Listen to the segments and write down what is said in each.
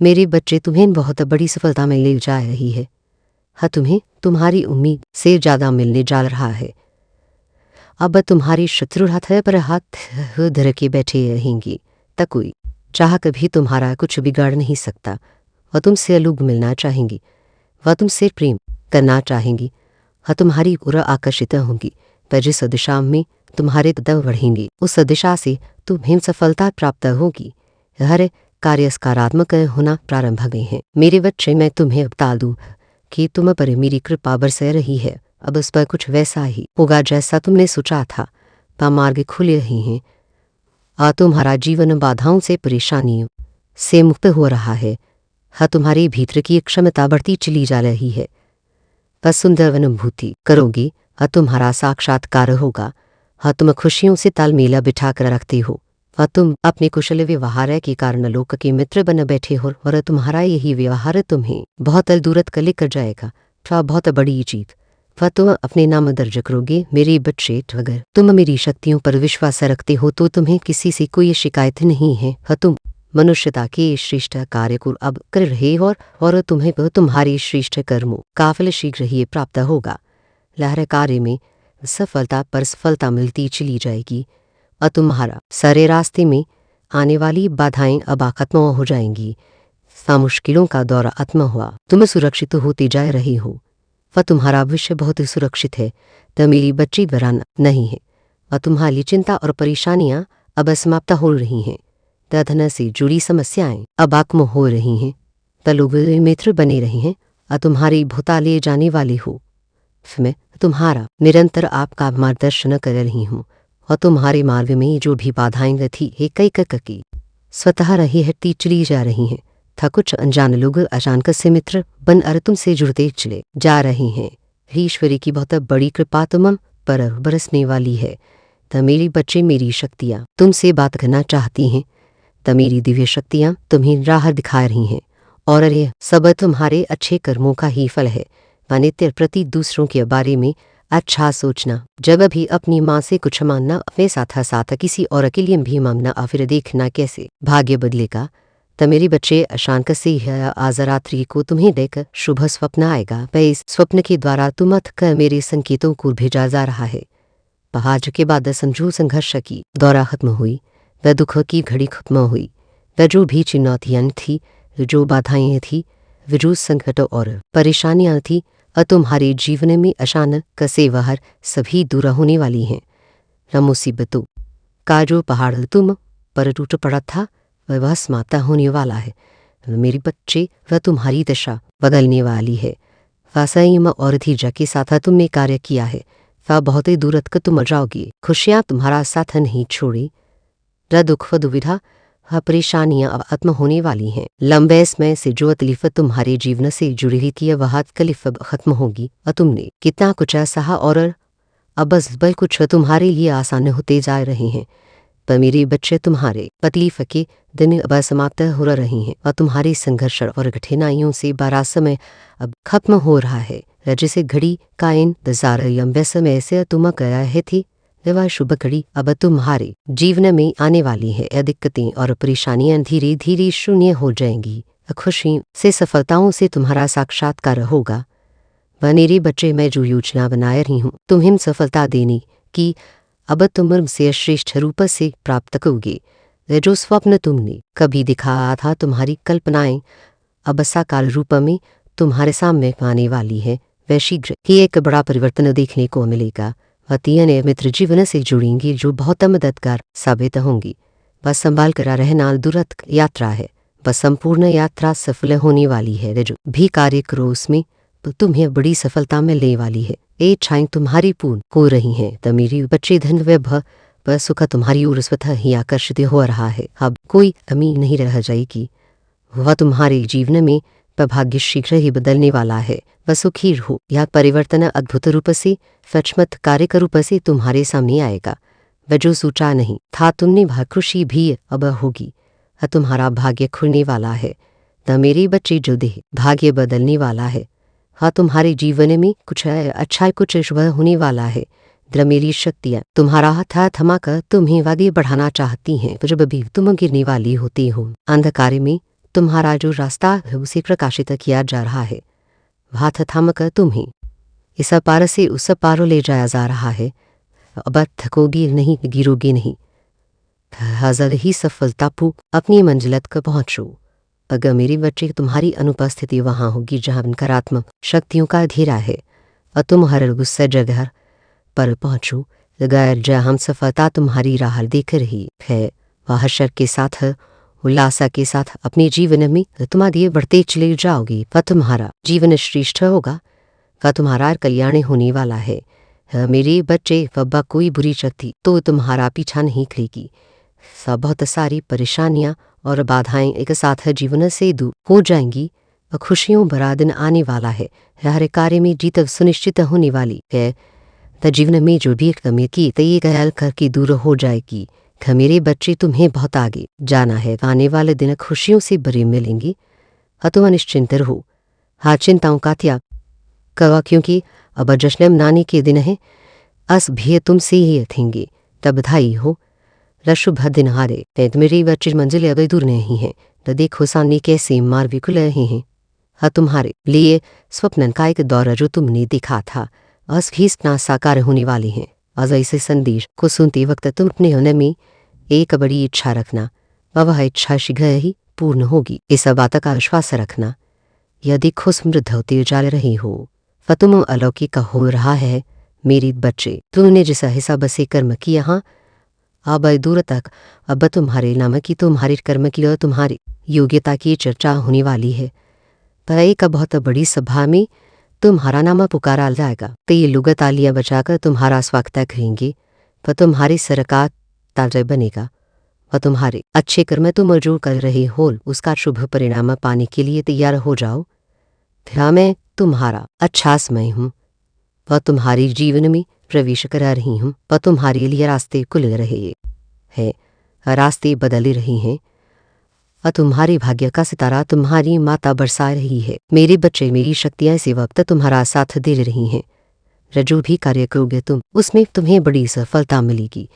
मेरे बच्चे तुम्हें बहुत बड़ी सफलता में ले जा रही है। हाँ, तुम्हें तुम्हारी उम्मीद से ज़्यादा मिलने जा रहा है। अब तुम्हारी शत्रु हाथ पर हाथ धर के बैठे रहेंगी तक कोई चाह कभी तुम्हारा कुछ बिगाड़ नहीं सकता। वह तुमसे अलग मिलना चाहेंगी, वह तुमसे प्रेम करना चाहेंगी, वह तुम्हारी ओर आकर्षित होंगी। पर जिस दिशा में तुम्हारे कदम बढ़ेंगे उस दिशा से तुम्हें सफलता प्राप्त होगी। हर कार्य सकारात्मक होना प्रारंभ हुए हैं। मेरे बच्चे, मैं तुम्हें बता दूं कि तुम पर मेरी कृपा बरस रही है। अब उस पर कुछ वैसा ही होगा जैसा तुमने सोचा था। मार्ग खुल रही हैं। तुम्हारा जीवन बाधाओं से परेशानियों से मुक्त हो रहा है। हाँ, तुम्हारे भीतर की क्षमता बढ़ती चली जा रही है। बस सुंदर अनुभूति करोगे, तुम्हारा साक्षात्कार होगा। हाँ, तुम खुशियों से तालमेल बिठा कर रखते हो। तुम अपने कुशल व्यवहार के कारण लोक के मित्र बन बैठे हो और तुम्हारा यही व्यवहार तुम्हें बहुत दूर तक लेकर जाएगा। बहुत बड़ी जीत तुम अपने नाम दर्ज करोगे। मेरे बच्चे, अगर तुम मेरी शक्तियों पर विश्वास रखते हो तो तुम्हें किसी से कोई शिकायत नहीं है। तुम मनुष्यता के श्रेष्ठ कार्य को अब कर रहे हो और तुम्हें तुम्हारे श्रेष्ठ कर्मों का फल शीघ्र ही प्राप्त होगा। लहर कार्य में सफलता पर सफलता मिलती चली जाएगी और तुम्हारा सारे रास्ते में आने वाली बाधाएं अब खत्म हो जाएंगी। मुश्किलों का दौर खत्म हुआ, तुम सुरक्षित होते जा रहे हो। वह तुम्हारा भविष्य बहुत सुरक्षित है। तो मेरी बच्ची बरान नहीं है और तुम्हारी चिंता और परेशानियां अब समाप्त हो रही हैं। धन से जुड़ी समस्याएं अब खत्म हो रही हैं। लोग मित्र बने रहे हैं और तुम्हारी भूता ले जाने वाले हो। मैं तुम्हारा निरंतर आपका मार्गदर्शन कर रही हूँ और तुम्हारे मार्ग में जो भी बाधाएं थी एक की स्वतः रही हटती चली जा रही हैं। कुछ अनजान लोग अचानक से मित्र बन और तुमसे जुड़ते चले जा रहे हैं। ईश्वरी की बहुत बड़ी कृपा तुम पर बरसने वाली है। मेरे बच्चे, मेरी शक्तियाँ तुमसे बात करना चाहती हैं। मेरी दिव्य शक्तियाँ तुम्हें राह दिखा रही हैं और यह सब तुम्हारे अच्छे कर्मों का ही फल है। नित्य प्रति दूसरों के बारे में अच्छा सोचना, जब भी अपनी माँ से कुछ मांगना, अपने साथ साथ किसी और के लिए भी मांगना और फिर देखना कैसे भाग्य बदलेगा। मेरे बच्चे, अशांत से आज रात्रि को तुम्हें देख शुभ स्वप्न आएगा। इस स्वप्न के द्वारा तुम कर मेरे संकेतों को भेजा जा रहा है। आज के बाद समझो संघर्ष की दौरा खत्म हुई, वह दुख की घड़ी खत्म हुई। वह जो भी चुनौतियां थी, जो बाधाएं थी, वह जो संकट और परेशानियां थी, तुम्हारे जीवन में अचानक से वह सभी दूर होने वाली हैं। मुसीबतों का जो पहाड़ तुम पर टूट पड़ा था वह समाप्त होने वाला है। मेरे बच्चे, वह तुम्हारी दशा बदलने वाली है। वह संयम और धीरज के साथ तुमने कार्य किया है। वह बहुत ही दूर तक तुम जाओगे। खुशियाँ तुम्हारा साथ नहीं छोड़ी। दुख दुविधा परेशानियां खत्म होने वाली हैं। लंबे समय से जो तकलीफ तुम्हारे जीवन से जुड़ी हुई थी वह तकलीफ खत्म होगी और तुमने कितना कुछ सहा और अब बस कुछ तुम्हारे लिए आसान होते जा रहे हैं। पर मेरे बच्चे, तुम्हारे तकलीफ के दिन अब समाप्त हो रहे हैं और तुम्हारे संघर्ष और कठिनाइयों से बड़ा समय अब खत्म हो रहा है। जिसे घड़ी का इंतजार लंबे समय से तुम कर रहे थे, वह शुभ घड़ी अब तुम्हारे जीवन में आने वाली है। दिक्कतें और परेशानियां धीरे धीरे शून्य हो जाएंगी। खुशी से सफलताओं से तुम्हारा साक्षात्कार होगा। मेरे बच्चे, मैं जो योजना बना रही हूँ तुम्हें सफलता देने की, अब तुम से श्रेष्ठ रूप से प्राप्त करोगे। जो स्वप्न तुमने कभी दिखाया था, तुम्हारी कल्पनाएं अब साकार रूप में तुम्हारे सामने आने वाली है। वह शीघ्र ही एक बड़ा परिवर्तन देखने को मिलेगा। नए मित्र जीवन से जुड़ेंगे जो बहुत मददगार साबित होंगी। बस संभाल कर रहना दूरत यात्रा है। बस संपूर्ण यात्रा सफल होने वाली है। जो भी कार्य करो उसमें तो तुम्हें बड़ी सफलता मिलने वाली है। इच्छाएं तुम्हारी पूर्ण हो रही हैं। मेरी बच्चे, धन वैभव व सुख तुम्हारी ओर स्वतः ही आकर्षित हो रहा है। अब कोई कमी नहीं रह जाएगी। वह तुम्हारे जीवन में भाग्य शीघ्र ही बदलने वाला है। वह सुखी हो। यह परिवर्तन अद्भुत रूप से, चमत्कारिक रूप से तुम्हारे सामने आएगा। वह जो सोचा नहीं था तुमने, वह खुशी भी अब होगी। तुम्हारा भाग्य खुलने वाला है। मेरे बच्चे, जो देह भाग्य बदलने वाला है। तुम्हारे जीवन में कुछ अच्छा, कुछ शुभ होने वाला है। मेरी शक्तियाँ तुम्हारा हाथ थमाकर तुम्हें आगे बढ़ाना चाहती हैं। जब भी तुम गिरने वाली होती हो, अंधकार में तुम्हारा जो रास्ता है उसे प्रकाशित किया जा रहा है। हाथ थामकर तुम्हें इस पार से उस पार ले जाया जा रहा है। अब थकोगे नहीं, गिरोगे नहीं। जल्द ही सफलतापूर्वक अपनी मंजिल तक पहुंचो। अगर मेरे बच्चे तुम्हारी अनुपस्थिति वहां होगी जहां नकारात्मक शक्तियों का घेरा है और तुम हर गुस्से जगह पर पहुंचो, गैर जहां हम सफलता तुम्हारी राह देख रही है वह हर्ष के साथ, उल्लास के साथ अपने जीवन में तुम दिए बढ़ते चले जाओगी। वह तुम्हारा जीवन श्रेष्ठ होगा, वह तुम्हारा कल्याण होने वाला है। मेरे बच्चे, वह कोई बुरी शक्ति तो तुम्हारा पीछा नहीं करेगी। सब बहुत सारी परेशानियां और बाधाएं एक साथ जीवन से दूर हो जाएंगी। खुशियों भरा दिन आने वाला है। हर कार्य में जीत सुनिश्चित होने वाली है। तो जीवन में जो भी कमी की तो ये कहल करके दूर हो जाएगी। मेरे बच्चे, तुम्हें बहुत आगे जाना है। आने वाले दिन खुशियों से भरे मिलेंगे। तुम निश्चिंत रहो। हाँ, चिंताओं का त्याग करो, क्योंकि अब जश्न मनाने के दिन है। अस भी तुमसे ही थेंगे, तब बधाई हो। शुभ दिन हारे। मेरे बच्चे मंजिल अब दूर नहीं है। तो देखो सामने कैसे मार्ग विकुल रहे हैं। हाँ, तुम्हारे लिए स्वप्न का एक दौर जो तुमने देखा था अस भी सपना साकार होने वाले हैं। आज ऐसे संदेश को सुनते वक्त तुम अपने मन में एक बड़ी इच्छा रखना, वह इच्छा शीघ्र ही पूर्ण होगी। इस बात का विश्वास रखना। यदि खुद समृद्ध होते जा रहे हो वह तुम अलौकिक हो रहा है। मेरे बच्चे, तुमने जिस हिसाब से कर्म किया, हाँ अब दूर तक अब तुम्हारे नाम की, तुम्हारे कर्म की और तुम्हारी योग्यता की चर्चा होने वाली है। पर एक बहुत बड़ी सभा में तुम्हारा नाम पुकारा जाएगा। तो ये लोग तालियां बजाकर तुम्हारा स्वागत करेंगे। वह तुम्हारी सरकार ताज बनेगा। वह तुम्हारे अच्छे कर्म तुम जो कर रहे हो उसका शुभ परिणाम पाने के लिए तैयार हो जाओ। फिर मैं तुम्हारा अच्छा समय हूँ। वह तुम्हारे जीवन में प्रवेश करा रही हूँ। वह तुम्हारे लिए रास्ते खुल रहे हैं, रास्ते बदल रही हैं। और तुम्हारे भाग्य का सितारा तुम्हारी माता बरसा रही है। मेरे बच्चे, मेरी शक्तियां इसी वक्त तुम्हारा साथ दे रही हैं। जो भी कार्य करोगे तुम, उसमें तुम्हें बड़ी सफलता मिलेगी।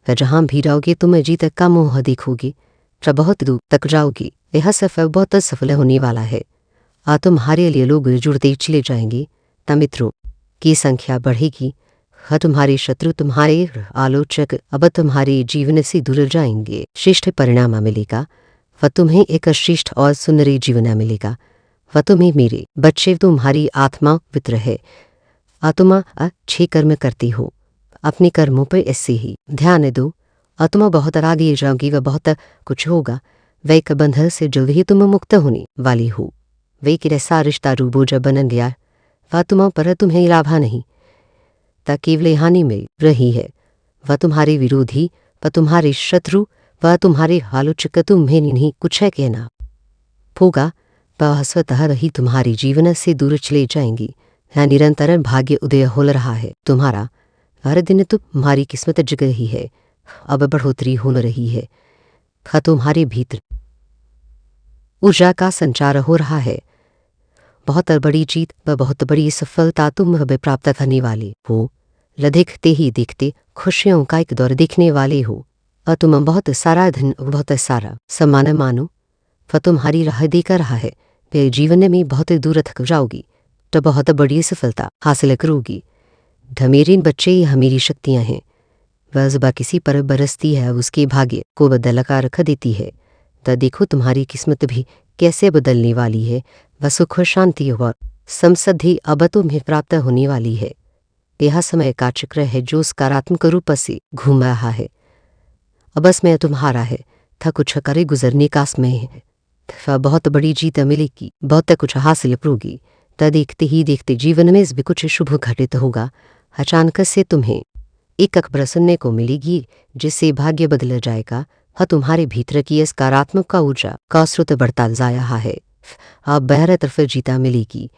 जहां भी रहोगे तुम जीत का मोह देखोगे। बहुत दूर तक जाओगे। यह सफर बहुत सफल होने वाला है। तुम्हारे लिए लोग जुड़ते चले जाएंगे। मित्रों की संख्या बढ़ेगी। तुम्हारे शत्रु, तुम्हारे आलोचक अब तुम्हारे जीवन से दूर जाएंगे। श्रेष्ठ परिणाम मिलेगा। वह तुम्हें एक श्रेष्ठ और सुंदरी जीवन मिलेगा। वह तुम्हें, मेरे बच्चे, तुम्हारी आत्मा मित्र है। तुम अच्छे कर्म करती हो। अपने कर्मों पर ऐसे ही ध्यान दो। तुम बहुत आगे जाओगी। वह बहुत कुछ होगा। वह एक बंधन से जल्द ही तुम मुक्त होने वाली हो। वे कि ऐसा रिश्ता रूबोज बन गया वह तुम पर तुम्हें लाभा नहीं ता केवल हानि मिल रही है। वह तुम्हारे विरोधी, वह तुम्हारे शत्रु, वह तुम्हारे आलोचक तुम्हें नहीं कुछ है कहना होगा। वह स्वतः ही तुम्हारे जीवन से दूर चले जाएंगी। निरंतर भाग्य उदय हो रहा है तुम्हारा। हर दिन तुम्हारी किस्मत जग रही है। अब बढ़ोतरी हो रही है। तुम्हारे भीतर ऊर्जा का संचार हो रहा है। बहुत बड़ी जीत व बहुत बड़ी सफलता तुम अब प्राप्त करने वाले हो। देखते ही देखते खुशियों का एक दौर देखने वाले हो। और तुम बहुत सारा धन, बहुत सारा सम्मान मानो। वह तुम्हारी राह देकर रहा है। वे जीवन में बहुत दूर तक जाओगी तो बहुत बड़ी सफलता हासिल करोगी। मेरे बच्चे, यह मेरी शक्तियां हैं। वह जुबा किसी पर बरसती है, उसके भाग्य को बदल कर रख देती है। तो देखो तुम्हारी किस्मत भी कैसे बदलने वाली है। वह सुख, शांति और समृद्धि अब तुम्हें प्राप्त होने वाली है। यह समय का चक्र है जो सकारात्मक रूप से घूम रहा है। अब समय तुम्हारा है। था कुछ करे गुजरने का समय है। बहुत बड़ी जीत मिलेगी, बहुत कुछ हासिल करोगी। तो देखते ही देखते जीवन में भी कुछ शुभ घटित होगा। अचानक से तुम्हें एक खबर सुनने को मिलेगी जिससे भाग्य बदल जाएगा। तुम्हारे भीतर की सकारात्मक ऊर्जा का स्रोत बढ़ता जा रहा है। अब बहर तरफ जीता मिलेगी।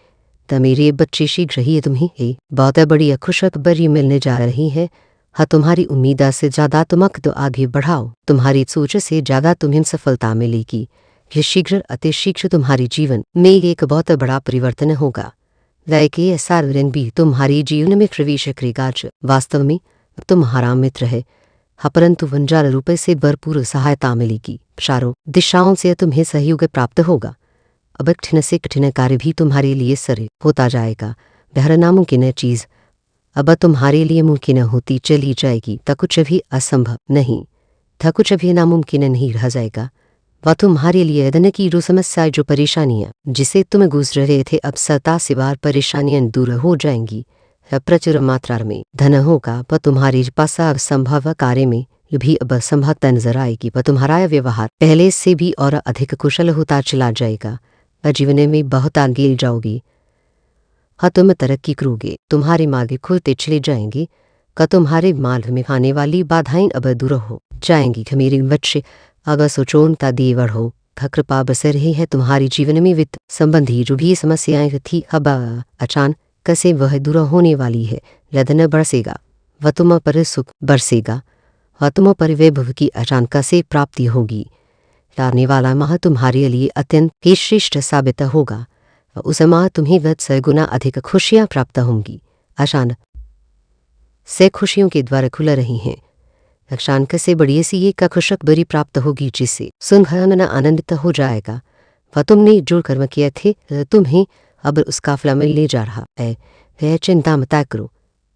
तो मेरे बच्चे, शीघ्र ही तुम्हें बहुत बड़ी खुशखबरी मिलने जा रही है। तुम्हारी उम्मीद से ज्यादा तुम तो आगे बढ़ाओ। तुम्हारी सोच से ज्यादा तुम्हें सफलता मिलेगी। यह शीघ्र अति शीघ्र तुम्हारे जीवन में एक बहुत बड़ा परिवर्तन होगा। वह के ऐसा भी तुम्हारे जीवन में प्रवेश करेगा जो वास्तव में तुम्हारा मित्र है। परंतु वंजाल रूप से भरपूर सहायता मिलेगी। चारों दिशाओं से तुम्हें सहयोग प्राप्त होगा। अब कठिन से कठिन कार्य भी तुम्हारे लिए सरल होता जाएगा। बहर नामुमकिन चीज़ अब तुम्हारे लिए मुमकिन होती चली जाएगी। त कुछ भी असंभव नहीं था, कुछ भी नामुमकिन नहीं रह जाएगा। वह तुम्हारे लिए धन की जो समस्या, जो परेशानियाँ जिसे तुम गुजर रहे थे, अब सता से बार परेशानियाँ दूर हो जाएंगी। प्रचुर मात्रा में धन होगा। वह तुम्हारे पास अब संभव कार्य में भी अब संभवता नजर आएगी। वह तुम्हारा व्यवहार पहले से भी और अधिक कुशल होता चला जाएगा। वह जीवन में बहुत आगे जाओगी। तुम तरक्की करोगे। तुम्हारे मार्ग खुलते चले जाएंगे। तुम्हारे मार्ग में आने वाली बाधाएं अब दूर हो जाएंगी। मेरे बच्चे अब सोचोनता देवर हो। कृपा बसर रही है तुम्हारे जीवन में वित्त संबंधी जो भी समस्याएं थी, अब अचानक से वह दूर होने वाली है। धन बरसेगा, वह तुम पर सुख बरसेगा, वह तुम पर वैभव की अचानक से प्राप्ति होगी। लाने वाला माह तुम्हारे लिए अत्यंत ही श्रेष्ठ साबित होगा। उस माह तुम्हें 10 गुना अधिक खुशियां प्राप्त होंगी। अचानक से खुशियों के द्वार खुल रही हैं। अचानक से बड़ी सी एक खुशखबरी प्राप्त होगी जिससे सुनकर मन आनंदित हो जाएगा। वह तुमने जो कर्म किए थे तुम्हें अब उसका फल मिलने जा रहा है। वह चिंता मत करो।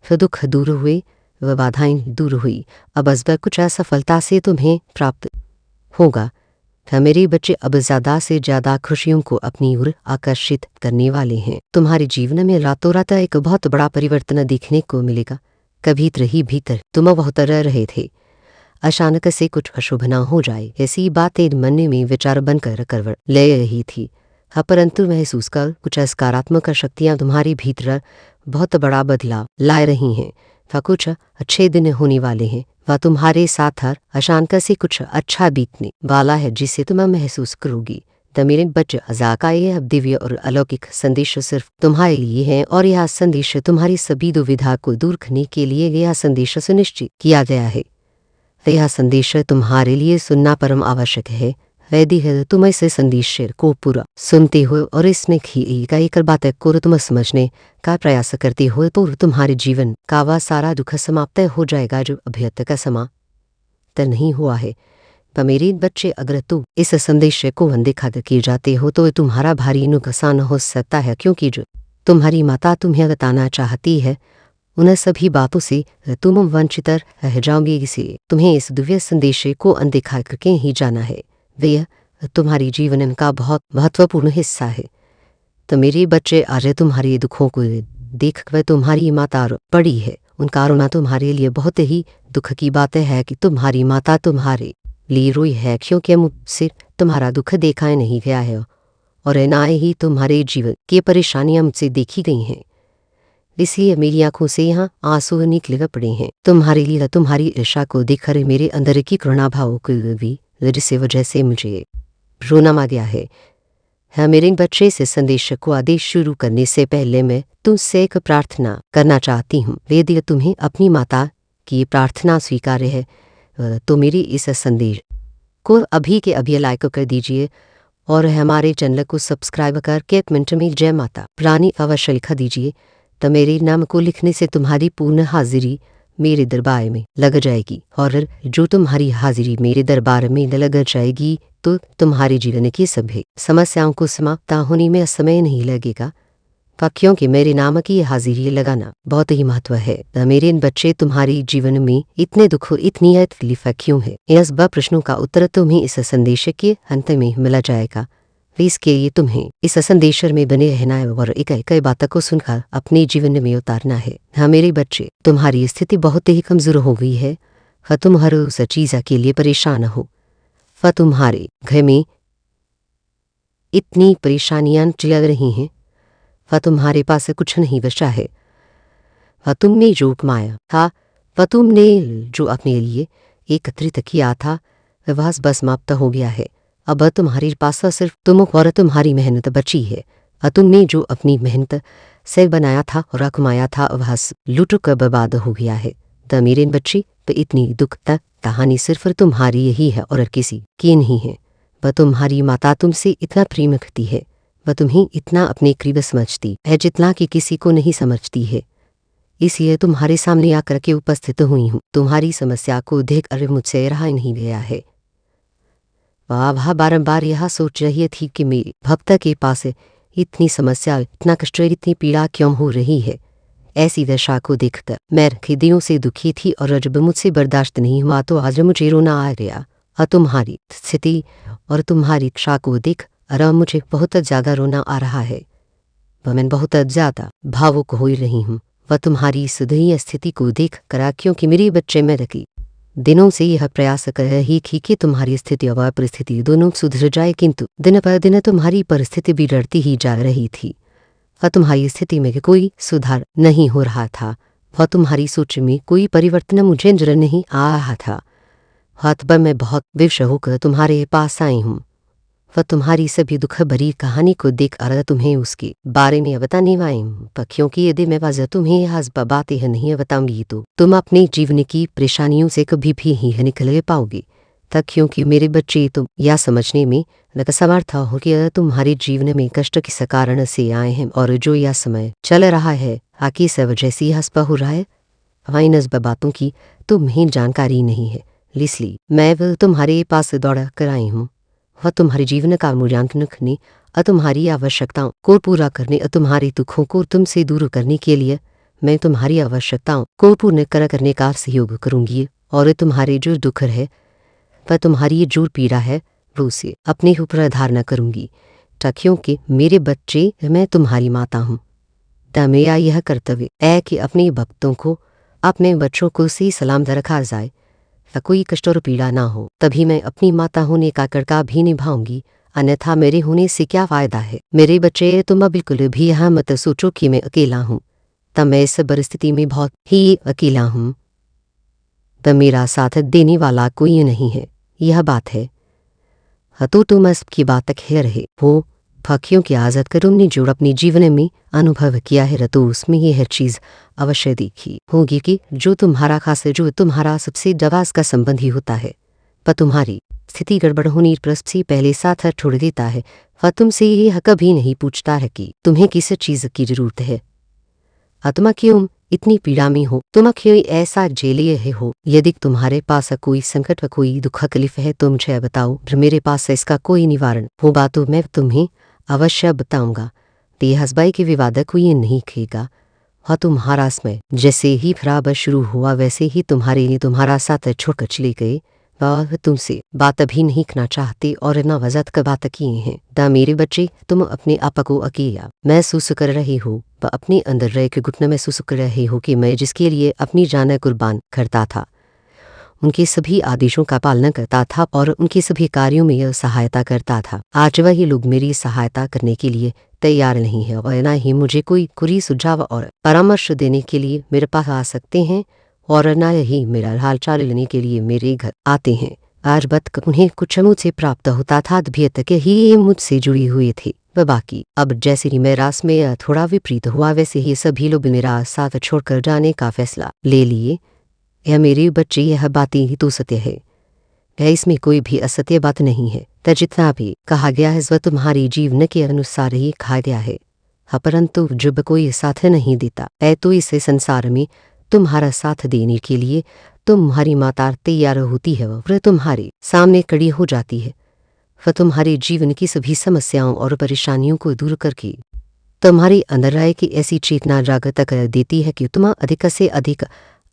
फिर दुख दूर हुए, वह बाधाएं दूर हुई। अब असब कुछ असफलता से तुम्हें प्राप्त होगा। मेरे बच्चे अब ज़्यादा से ज़्यादा खुशियों को अपनी ओर आकर्षित करने वाले हैं। तुम्हारे जीवन में रातों रात एक बहुत बड़ा परिवर्तन देखने को मिलेगा। कभी ही भीतर तुम बहुत रह रहे थे, अचानक से कुछ अशुभ न हो जाए, ऐसी बातें मन में विचार बनकर करवट ले रही थी। परंतु महसूस कर कुछ सकारात्मक शक्तियां तुम्हारे भीतर बहुत बड़ा बदलाव ला रही हैं। कुछ अच्छे दिन होने वाले हैं। वह तुम्हारे साथ हर अचानक से कुछ अच्छा बीतने वाला है जिसे तुम महसूस करोगी। मेरे बच्चे अज़ाका यह दिव्य और अलौकिक संदेश सिर्फ तुम्हारे लिए है और यह संदेश तुम्हारी सभी दुविधा को दूर करने के लिए यह संदेश सुनिश्चित किया गया है। यह संदेश तुम्हारे लिए सुनना परम आवश्यक है। यदि है तुम इस संदेश को पूरा सुनते हो और इसमें एक बात को तुम समझने का प्रयास करते हो तो तुम्हारे जीवन का वह सारा दुख समाप्त हो जाएगा जो अभी तक समाप्त नहीं हुआ है। पर मेरे बच्चे, अगर तुम इस संदेश को अनदेखा किए जाते हो तो तुम्हारा भारी नुकसान हो सकता है, क्योंकि जो तुम्हारी माता तुम्हें बताना चाहती है उन सभी बातों से तुम वंचित रह जाओगे। इसलिए तुम्हें इस दिव्य संदेश को अनदेखा करके ही जाना है। वह तुम्हारी जीवन का बहुत महत्वपूर्ण हिस्सा है। तो मेरे बच्चे, आज तुम्हारे दुखों को देख वह तुम्हारी माता पड़ी है। उनका रोना तुम्हारे लिए बहुत ही दुख की बात है कि तुम्हारी माता तुम्हारे लिए रोई है, क्योंकि मुझसे तुम्हारा दुख देखा नहीं गया है और ना ही तुम्हारे जीवन की परेशानियां मुझसे देखी गई हैं। इसलिए मेरी आंखों से यहाँ आंसू निकल पड़े हैं तुम्हारे लिए। तुम्हारी ईर्षा को देखकर मेरे अंदर की करुणा भाव को भी जिस वजह से मुझे रोना आ गया है। मेरे बच्चे, से संदेश को आदेश शुरू करने से पहले मैं तुमसे एक प्रार्थना करना चाहती हूँ। यदि तुम्हें अपनी माता की प्रार्थना स्वीकार है तो मेरी इस संदेश को अभी के अभी लाइक कर दीजिए और हमारे चैनल को सब्सक्राइब करके कमेंट में जय माता रानी अवश्य लिखा दीजिए। तो मेरे नाम को लिखने से तुम्हारी पूर्ण हाजिरी मेरे दरबार में लग जाएगी और जो तुम्हारी हाजिरी मेरे दरबार में लग जाएगी तो तुम्हारे जीवन की सभी समस्याओं को समाप्त होने में समय नहीं लगेगा, क्योंकि मेरे नाम की हाजिरी लगाना बहुत ही महत्व है। मेरे बच्चे, तुम्हारे जीवन में इतने दुख, इतनी तकलीफ क्यों है? इस प्रश्नों का उत्तर तुम्हें इस संदेश के अंत में मिल जाएगा। इसके लिए तुम्हें इस संदेश में बने रहना है और एक बात को सुनकर अपने जीवन में उतारना है। मेरे बच्चे, तुम्हारी स्थिति बहुत ही कमजोर हो गई है। तुम हर उस चीज के लिए परेशान हो। तुम्हारे घर में इतनी परेशानियां चल रही हैं। तुम्हारे पास कुछ नहीं बचा है। तुमने जो कमाया था, तुमने जो अपने लिए एकत्रित किया था, वह बस समाप्त हो गया है। अब तुम्हारे पास सिर्फ तुम और तुम्हारी मेहनत बची है। तुमने जो अपनी मेहनत से बनाया था और कमाया था, वह लुट कर बर्बाद हो गया है। मेरे बच्चे, तो इतनी दुख तक कहानी सिर्फ तुम्हारी यही है और किसी की नहीं है। वह तुम्हारी माता तुमसे इतना प्रेम करती है, वह तुम्हें इतना अपने करीब समझती है जितना कि किसी को नहीं समझती है। इसलिए तुम्हारे सामने आकर के उपस्थित हुई हूँ। तुम्हारी समस्या को देखकर मुझसे रहा नहीं गया है। वह बारंबार यह सोच रही थी कि मेरे भक्त के पास इतनी समस्या, इतना कष्ट, इतनी पीड़ा क्यों हो रही है। ऐसी दशा को देखकर मैं हृदयों से दुखी थी और जब मुझसे बर्दाश्त नहीं हुआ तो आज मुझे रोना आ गया। और तुम्हारी स्थिति और तुम्हारी इच्छा को देख और मुझे बहुत ज़्यादा रोना आ रहा है। वह मैं बहुत ज़्यादा भावुक हो रही हूँ वह तुम्हारी इस दयनीय स्थिति को देख कर, क्योंकि मेरे बच्चे में रखी दिनों से यह प्रयास कर रही थी कि तुम्हारी स्थिति और परिस्थिति दोनों सुधर जाए, किंतु दिन पर दिन तुम्हारी परिस्थिति बिगड़ती ही जा रही थी। वह तुम्हारी स्थिति में कोई सुधार नहीं हो रहा था। वह तुम्हारी सोच में कोई परिवर्तन मुझे नजर नहीं आ रहा था। तब मैं बहुत विवश होकर तुम्हारे पास आई हूँ। वह तुम्हारी सभी दुख भरी कहानी को देख कर तुम्हें उसके बारे में बताने आई हूँ, क्योंकि यदि मैं वजह तुम्हें यह बातें नहीं बताऊंगी तो तुम अपने जीवन की परेशानियों से कभी भी ही निकल पाओगे। तक क्योंकि मेरे बच्चे तुम यह समझने में न समर्थ हो कि तुम्हारे जीवन में कष्ट किस कारण से आए हैं और जो यह समय चल रहा है आखिर सब वजह से यह हो रहा है। वहाँ इन बातों की तुम्हें जानकारी नहीं है, इसलिए मैं वह तुम्हारे पास दौड़ा कर आई हूँ। वह तुम्हारे जीवन का मूल्यांकन करने और तुम्हारी आवश्यकताओं को पूरा करने और तुम्हारे दुखों को तुमसे दूर करने के लिए मैं तुम्हारी आवश्यकताओं को पूर्ण करने का सहयोग करूंगी और तुम्हारे जो दुख है वह तुम्हारी जो पीड़ा है वो उसे अपने ऊपर धारण करूंगी। क्योंकि मेरे बच्चे मैं तुम्हारी माता हूँ। मेरा यह कर्तव्य है कि अपने भक्तों को, अपने बच्चों को सही सलामत रखा जाए, कोई कष्ट और पीड़ा ना हो। तभी मैं अपनी माता होने का कर्तव्य भी निभाऊंगी, अन्यथा मेरे होने से क्या फायदा है। मेरे बच्चे तुम बिल्कुल भी यह मत सोचो कि मैं अकेला हूँ। तब मैं इस परिस्थिति में बहुत ही अकेला हूँ। तब मेरा साथ देने वाला कोई नहीं है, यह बात है। तो तुम इसकी बात कह रहे हो फकियों की आज़ाद कर तुमने जो अपने जीवन में अनुभव किया है तो उसमें यह चीज़ अवश्य देखी होगी कि जो तुम्हारा खास है, जो तुम्हारा सबसे दवास का संबंधी होता है, पर तुम्हारी स्थिति गड़बड़ होने पर से पहले साथ छोड़ देता है। वह तुमसे यह कभी नहीं पूछता है कि तुम्हें किस चीज़ की जरूरत है। तुम क्यों इतनी पीड़ा में हो, तुम क्यों ऐसा झेलिए हो। यदि तुम्हारे पास कोई संकट, कोई दुख तकलीफ है तो मुझे बताओ, फिर मेरे पास इसका कोई निवारण होगा तो मैं तुम्हें अवश्य बताऊंगा। हसबाई के विवाद कोई नहीं खेगा। वह तुम्हारा समय जैसे ही खराब शुरू हुआ वैसे ही तुम्हारा साथ छोड़कर चले गए। वह तुमसे बात भी नहीं करना चाहते और न वजह का बात किए हैं। दा मेरे बच्चे तुम अपने आप को अकेला महसूस कर रहे हो, वह अपने अंदर रह के घुटना महसूस कर रहे हो कि मैं जिसके लिए अपनी जान कुर्बान करता था, उनके सभी आदेशों का पालन करता था और उनके सभी कार्यों में यह सहायता करता था, आज वही लोग मेरी सहायता करने के लिए तैयार नहीं है और न ही मुझे कोई सुझाव और परामर्श देने के लिए मेरे पास आ सकते हैं और न ही मेरा हालचाल लेने के लिए मेरे घर आते हैं। आज बत उन्हें कुछ मुझसे प्राप्त होता था भी तक ही ये मुझसे जुड़ी हुए थे। वह बाकी अब जैसे ही मेरा में थोड़ा विपरीत हुआ वैसे ही सभी लोग मेरा साथ छोड़कर जाने का फैसला ले लिए। यह मेरे बच्चे यह बातें ही तो सत्य है, इसमें कोई भी असत्य बात नहीं है। तो जितना भी कहा गया है वह तुम्हारी जीवन के अनुसार ही कहा गया है। परंतु जब कोई साथ नहीं देता है तो इस संसार में तुम्हारा साथ देने के लिए तुम्हारी माता तैयार होती है, वह तुम्हारे सामने खड़ी हो जाती है। वह तुम्हारे जीवन की सभी समस्याओं और परेशानियों को दूर करके तुम्हारे अंदर राय की ऐसी चेतना जागृत कर देती है कि तुम अधिक से अधिक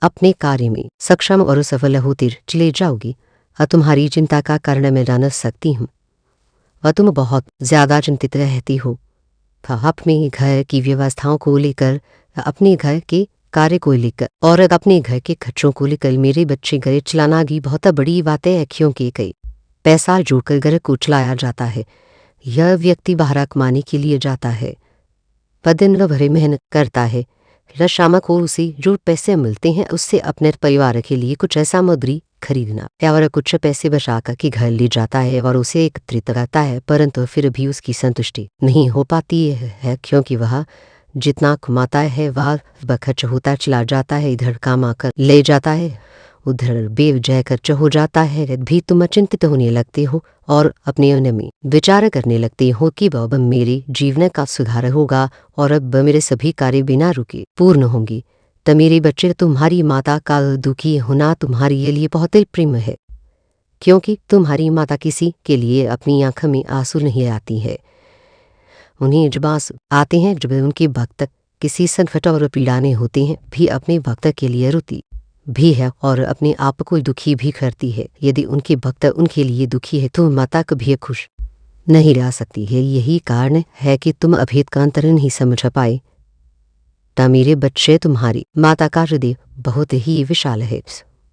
अपने कार्य में सक्षम और सफल होते चले जाओगी। तुम्हारी चिंता का कारण मैं जान सकती हूँ। वह तुम बहुत ज्यादा चिंतित रहती हो अपने घर की व्यवस्थाओं को लेकर, अपने घर के कार्य को लेकर और अपने घर के खर्चों को लेकर। मेरे बच्चे घर चलाना भी बहुत बड़ी बात है, क्योंकि कई पैसा जोड़कर घर को चलाया जाता है। यह व्यक्ति बाहर कमाने के लिए जाता है, दिन भर मेहनत करता है, शाम को उसे जो पैसे मिलते हैं उससे अपने परिवार के लिए कुछ सामग्री खरीदना और कुछ पैसे बचा कर के घर ले जाता है और उसे एकत्रित करता है। परंतु फिर भी उसकी संतुष्टि नहीं हो पाती है, क्योंकि वह जितना कमाता है वह खर्च होता चला जाता है। इधर काम कर ले जाता है, उधर बेवजह खर्च हो जाता है। भी तुम चिंतित होने लगते हो और अपने मन में विचार करने लगते हो कि अब मेरे जीवन का सुधार होगा और अब मेरे सभी कार्य बिना रुके पूर्ण होंगे। तो मेरे बच्चे, तुम्हारी माता का दुखी होना तुम्हारे लिए बहुत प्रेम है, क्योंकि तुम्हारी माता किसी के लिए अपनी आंख में आंसू नहीं आती है। उन्हें जब आंसू आते हैं जब उनके भक्त किसी संकट और पीड़ा में होते हैं, भी अपने भक्त के लिए रोती भी है और अपने आप को दुखी भी करती है। यदि उनके भक्त उनके लिए दुखी है तो माता कभी खुश नहीं रह सकती है। यही कारण है कि तुम अभेद का अंतर नहीं समझ पाए। ता मेरे बच्चे, तुम्हारी माता का हृदय बहुत ही विशाल है,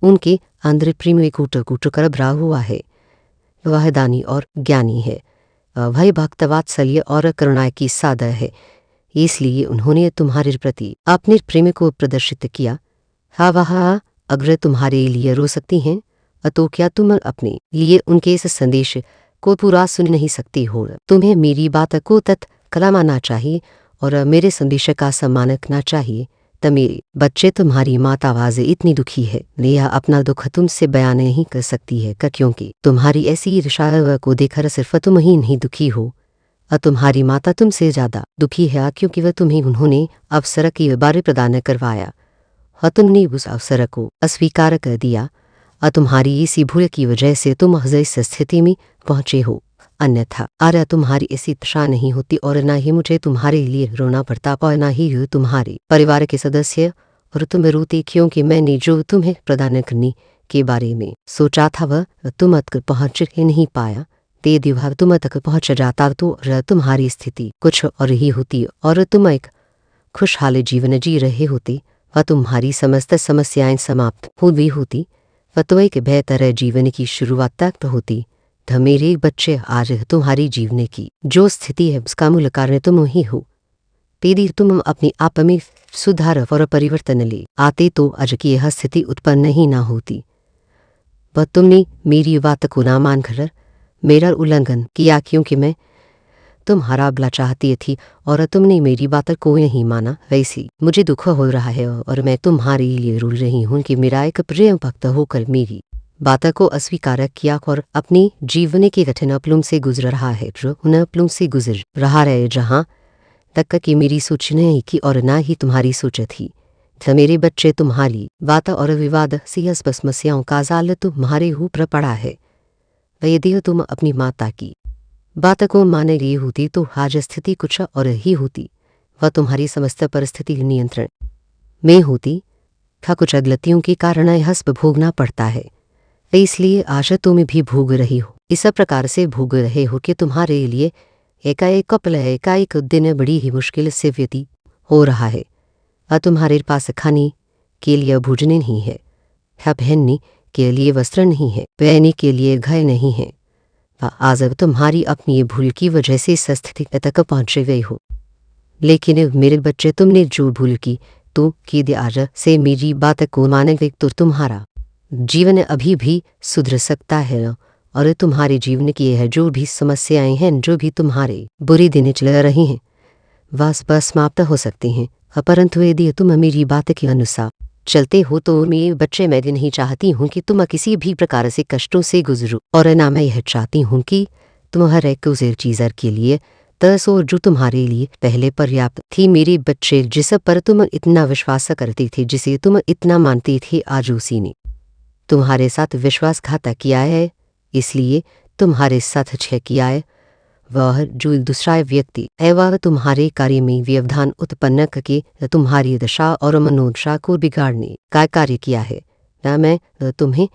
उनके अंदर प्रेम में कूट कूट कर भरा हुआ है। वह दानी और ज्ञानी है, वह भक्त वात्सल्य और करुणा की सागर है, इसलिए उन्होंने तुम्हारे प्रति अपने प्रेम को प्रदर्शित किया। हाँ वह अगर तुम्हारे लिए रो सकती हैं तो क्या तुम अपने लिए उनके इस संदेश को पूरा सुन नहीं सकती हो? तुम्हें मेरी बात को तत्काल मानना चाहिए और मेरे संदेश का सम्मान करना चाहिए। तो मेरे बच्चे, तुम्हारी माता आवाज इतनी दुखी है, यह अपना दुख तुमसे बयान नहीं कर सकती है, क्योंकि तुम्हारी ऐसी ईर्ष्या को देखकर सिर्फ तुम ही नहीं दुखी हो, तुम्हारी माता तुमसे ज्यादा दुखी है, क्योंकि वह तुम्हें उन्होंने अवसर की बारे प्रदान करवाया और तुमने उस अवसर को अस्वीकार कर दिया। तुम्हारी इसी भूल की वजह से तुम इस स्थिति में पहुंचे हो, अन्यथा अरे तुम्हारी ऐसी दशा नहीं होती और न ही मुझे तुम्हारे लिए रोना पड़ता और न ही तुम्हारे परिवार के सदस्य और तुम रोते, क्योंकि मैंने जो तुम्हें प्रदान करने के बारे में सोचा था वह तुम तक पहुंच ही नहीं पाया। यदि वह तुम तक पहुंच जाता तो तुम्हारी स्थिति कुछ और ही होती और तुम एक खुशहाल जीवन जी रहे होते, वह तुम्हारी समस्त समस्याएं समाप्त हो गई होती, वह तो एक बेहतर जीवन की शुरुआत तक होती। तो मेरे बच्चे, आज तुम्हारी जीवन की जो स्थिति है उसका मूल कारण तुम ही हो। यदि तुम अपने आप में सुधार और परिवर्तन ले आते तो आज की यह स्थिति उत्पन्न ही ना होती। वह तुमने मेरी बात को ना मानकर मेरा उल्लंघन किया, क्योंकि मैं तुम्हारा भला चाहती थी और तुमने मेरी बात को नहीं माना। वैसे मुझे दुख हो रहा है और मैं तुम्हारे लिए रो रही हूँ कि मेरा एक प्रिय भक्त होकर मेरी बात को अस्वीकार किया और अपने जीवन के कठिन पलों से गुजर रहा है, जो उन पलों से गुजर रहा है जहाँ तक कि मेरी सोच नहीं की और ना ही तुम्हारी सोच थी। तो मेरे बच्चे, तुम्हारी बात और विवाद से समस्याओं का जाल तुम्हारे ऊपर पड़ा है। यदि तुम अपनी माता की बात को मान रही होती तो आज स्थिति कुछ और ही होती, वह तुम्हारी समस्त परिस्थिति नियंत्रण में होती। कुछ गलतियों के कारण यह भोगना पड़ता है, इसलिए आज तुम भी भोग रही हो। इस प्रकार से भोग रहे हो कि तुम्हारे लिए एकाएक पल एकाएक दिन बड़ी ही मुश्किल से व्यतीत हो रहा है। तुम्हारे पास खाने के लिए भोजन नहीं है, पहनने के लिए वस्त्र नहीं है, पहनने के लिए घर नहीं है। आज तुम्हारी अपनी भूल की वजह से इस स्थिति तक पहुंच गए हो। लेकिन मेरे बच्चे, तुमने जो भूल की तो कि आज से मेरी बात को मान गए तो तुम्हारा जीवन अभी भी सुधर सकता है और तुम्हारे जीवन की यह जो भी समस्याएं हैं, जो भी तुम्हारे बुरे दिन चल रही हैं, वह समाप्त हो सकती हैं। परंतु यदि तुम मेरी बात के अनुसार चलते हो तो मेरे बच्चे, मैं नहीं चाहती हूँ कि तुम किसी भी प्रकार से कष्टों से गुजरो और ना मैं यह चाहती हूँ कि तुम हर एक चीज़ के लिए तरसो जो तुम्हारे लिए पहले पर्याप्त थी। मेरे बच्चे, जिस पर तुम इतना विश्वास करते थे, जिसे तुम इतना मानते थे, आज उसी ने तुम्हारे साथ विश्वासघात किया है, इसलिए तुम्हारे साथ छह किया है। वह जो दूसरा व्यक्ति है वह तुम्हारे कार्य में व्यवधान उत्पन्न करके तुम्हारी दशा और मनोदशा को बिगाड़ने का कार्य किया है। मैं तुम्हें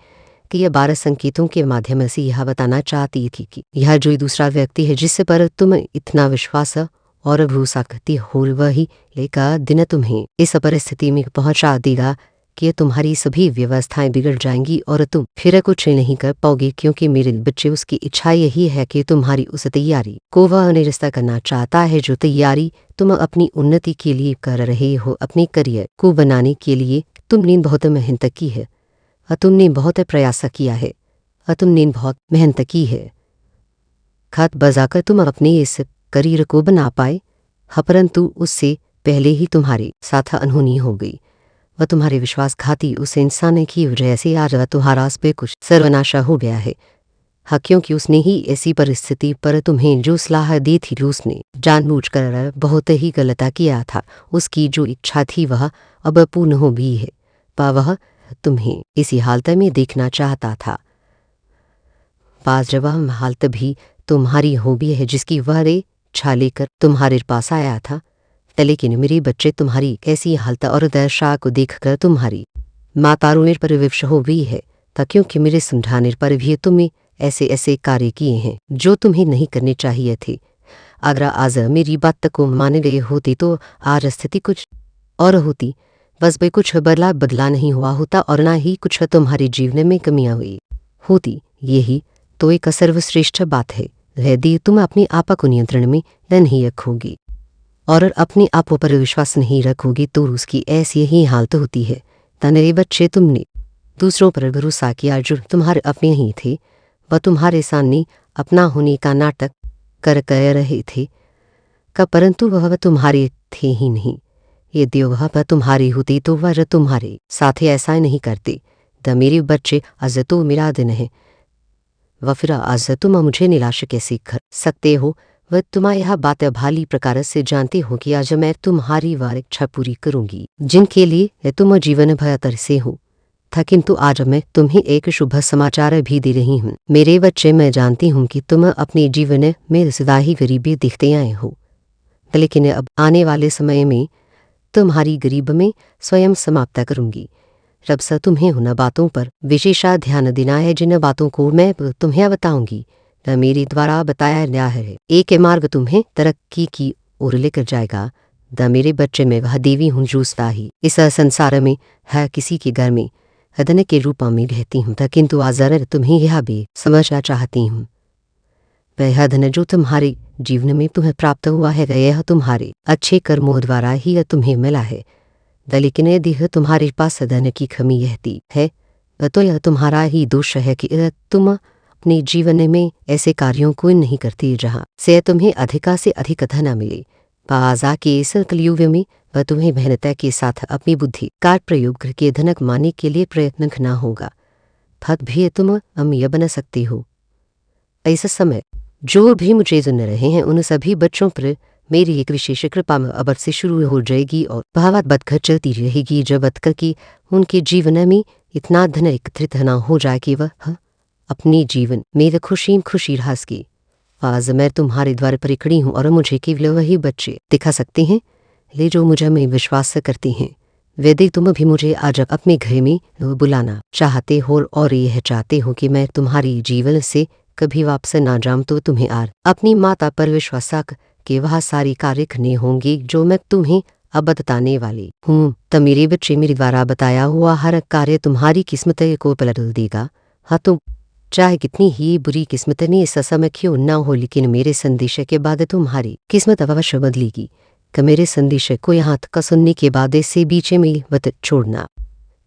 कि यह 12 संकेतों के माध्यम से यह बताना चाहती थी कि यह जो दूसरा व्यक्ति है जिस पर तुम इतना विश्वास और भरोसा करती हो, वही लेका दिन तुम्हें इस परिस्थिति में पहुंचा देगा कि तुम्हारी सभी व्यवस्थाएं बिगड़ जाएंगी और तुम फिर कुछ नहीं कर पाओगे, क्योंकि मेरे बच्चे, उसकी इच्छा यही है कि तुम्हारी उस तैयारी को वह निरस्त करना चाहता है जो तैयारी तुम अपनी उन्नति के लिए कर रहे हो। अपने करियर को बनाने के लिए तुमने बहुत मेहनत की है, तुमने बहुत प्रयास किया है, तुमने बहुत मेहनत की है। खत बजाकर तुम अपने इस करियर को बना पाए, परंतु उससे पहले ही तुम्हारे साथ अनहोनी हो गई। वह तुम्हारे विश्वासघाती उस इंसान की वजह से आज तुम्हारा पे कुछ सर्वनाशा हो गया है। हाँ, क्योंकि उसने ही ऐसी परिस्थिति पर तुम्हें जो सलाह दी थी उसने जानबूझकर बहुत ही गलत किया था। उसकी जो इच्छा थी वह अब पूर्ण हो भी है, पर वह तुम्हें इसी हालत में देखना चाहता था। पास जब वह हालत भी तुम्हारी हो भी है जिसकी वह इच्छा लेकर तुम्हारे पास आया था। लेकिन मेरे बच्चे, तुम्हारी ऐसी हालत और दशा को देखकर तुम्हारी माता रोने पर विवश हो भी है था, क्योंकि मेरे समझाने पर भी तुमने ऐसे ऐसे कार्य किए हैं जो तुम्हें नहीं करने चाहिए थे। अगर आज मेरी बात को मान गए होते तो आज स्थिति कुछ और होती। बस भाई कुछ बदला नहीं हुआ होता और ना ही कुछ तुम्हारे जीवन में कमियां हुई होती। यही तो एक सर्वश्रेष्ठ बात है। यदि तुम अपने आप को नियंत्रण में नहीं रखोगी और अपने आप पर विश्वास नहीं रखोगी तो उसकी ऐसी ही हालत होती है। मेरे बच्चे, तुमने दूसरों पर भरोसा किया जो तुम्हारे अपने ही थे। वह तुम्हारे सामने अपना होने का नाटक कर रहे थे परंतु वह तुम्हारे थे ही नहीं। यदि वह तुम्हारे होते तो वह तुम्हारे साथ ऐसा नहीं करते। मेरे बच्चे, आज तो मेरा दिन है। वह फिर आज तुम मुझे निराश कैसे कर सकते हो? वह तुम्हारी यह बात भाली प्रकार से जानते हो कि आज मैं तुम्हारी वह इच्छा पूरी करूंगी जिनके लिए तुम जीवन भर तरसे हो था। किंतु आज मैं तुम्हें एक शुभ समाचार भी दे रही हूँ। मेरे बच्चे, मैं जानती हूँ कि तुम अपने जीवन में सदा ही गरीबी देखते आए हो, लेकिन अब आने वाले समय में तुम्हारी गरीब में स्वयं समाप्त करूंगी। रब से तुम्हें उन बातों पर विशेषा ध्यान देना है जिन बातों को मैं तुम्हें बताऊंगी। मेरे द्वारा बताया गया है एक मार्ग तुम्हें तरक्की की ओर लेकर जाएगा। मेरे बच्चे, मैं वह देवी हूँ जो ही इस संसार में है किसी के घर में धन के रूप में रहती हूँ, किंतु आज तुम्हें यह भी समझना चाहती हूँ। वह धन जो तुम्हारे जीवन में तुम्हें प्राप्त हुआ है यह तुम्हारे अच्छे कर्मों द्वारा ही तुम्हें मिला है। लेकिन यदि तुम्हारे पास धन की कमी रहती है तो यह तुम्हारा ही दोष है कि तुम अपने जीवन में ऐसे कार्यों को नहीं करती जहाँ से तुम्हें अधिका से अधिक धन मिले। बाजा के इस कलयुग में वह तुम्हें मेहनत के साथ अपनी बुद्धि का प्रयोग करके धन कमाने के लिए प्रयत्न करना होगा, फत भी तुम अमीर बन सकते हो। ऐसा समय जो भी मुझे सुन रहे हैं उन सभी बच्चों पर मेरी एक विशेष कृपा अब से शुरू हो जाएगी और भावत बदकर चलती रहेगी जब तक कि उनके जीवन में इतना धन एकत्रित न हो जाए कि वह अपने जीवन में खुशी खुशी रह सके। आज मैं तुम्हारे द्वार पर खड़ी हूँ और मुझे केवल वही बच्चे दिखा सकते हैं ले जो मुझे में विश्वास करते हैं। यदि तुम भी मुझे आज अपने घर में बुलाना चाहते हो और यह चाहते हो कि मैं तुम्हारी जीवन से कभी वापस ना जाऊं तो तुम्हें अपनी माता पर विश्वास कि वह सारी कार्य करने होंगे जो मैं तुम्हें अब बताने वाली हूँ। तब मेरे बच्चे, मेरे द्वारा बताया हुआ हर कार्य तुम्हारी किस्मत को पलट देगा। हाँ, तुम चाहे कितनी ही बुरी किस्मत ने इस समय क्यों न हो, लेकिन मेरे संदेश के बाद तुम्हारी किस्मत अवश्य बदलेगी। मेरे संदेश को यहाँ तक सुनने के बाद इसे बीच में मत छोड़ना,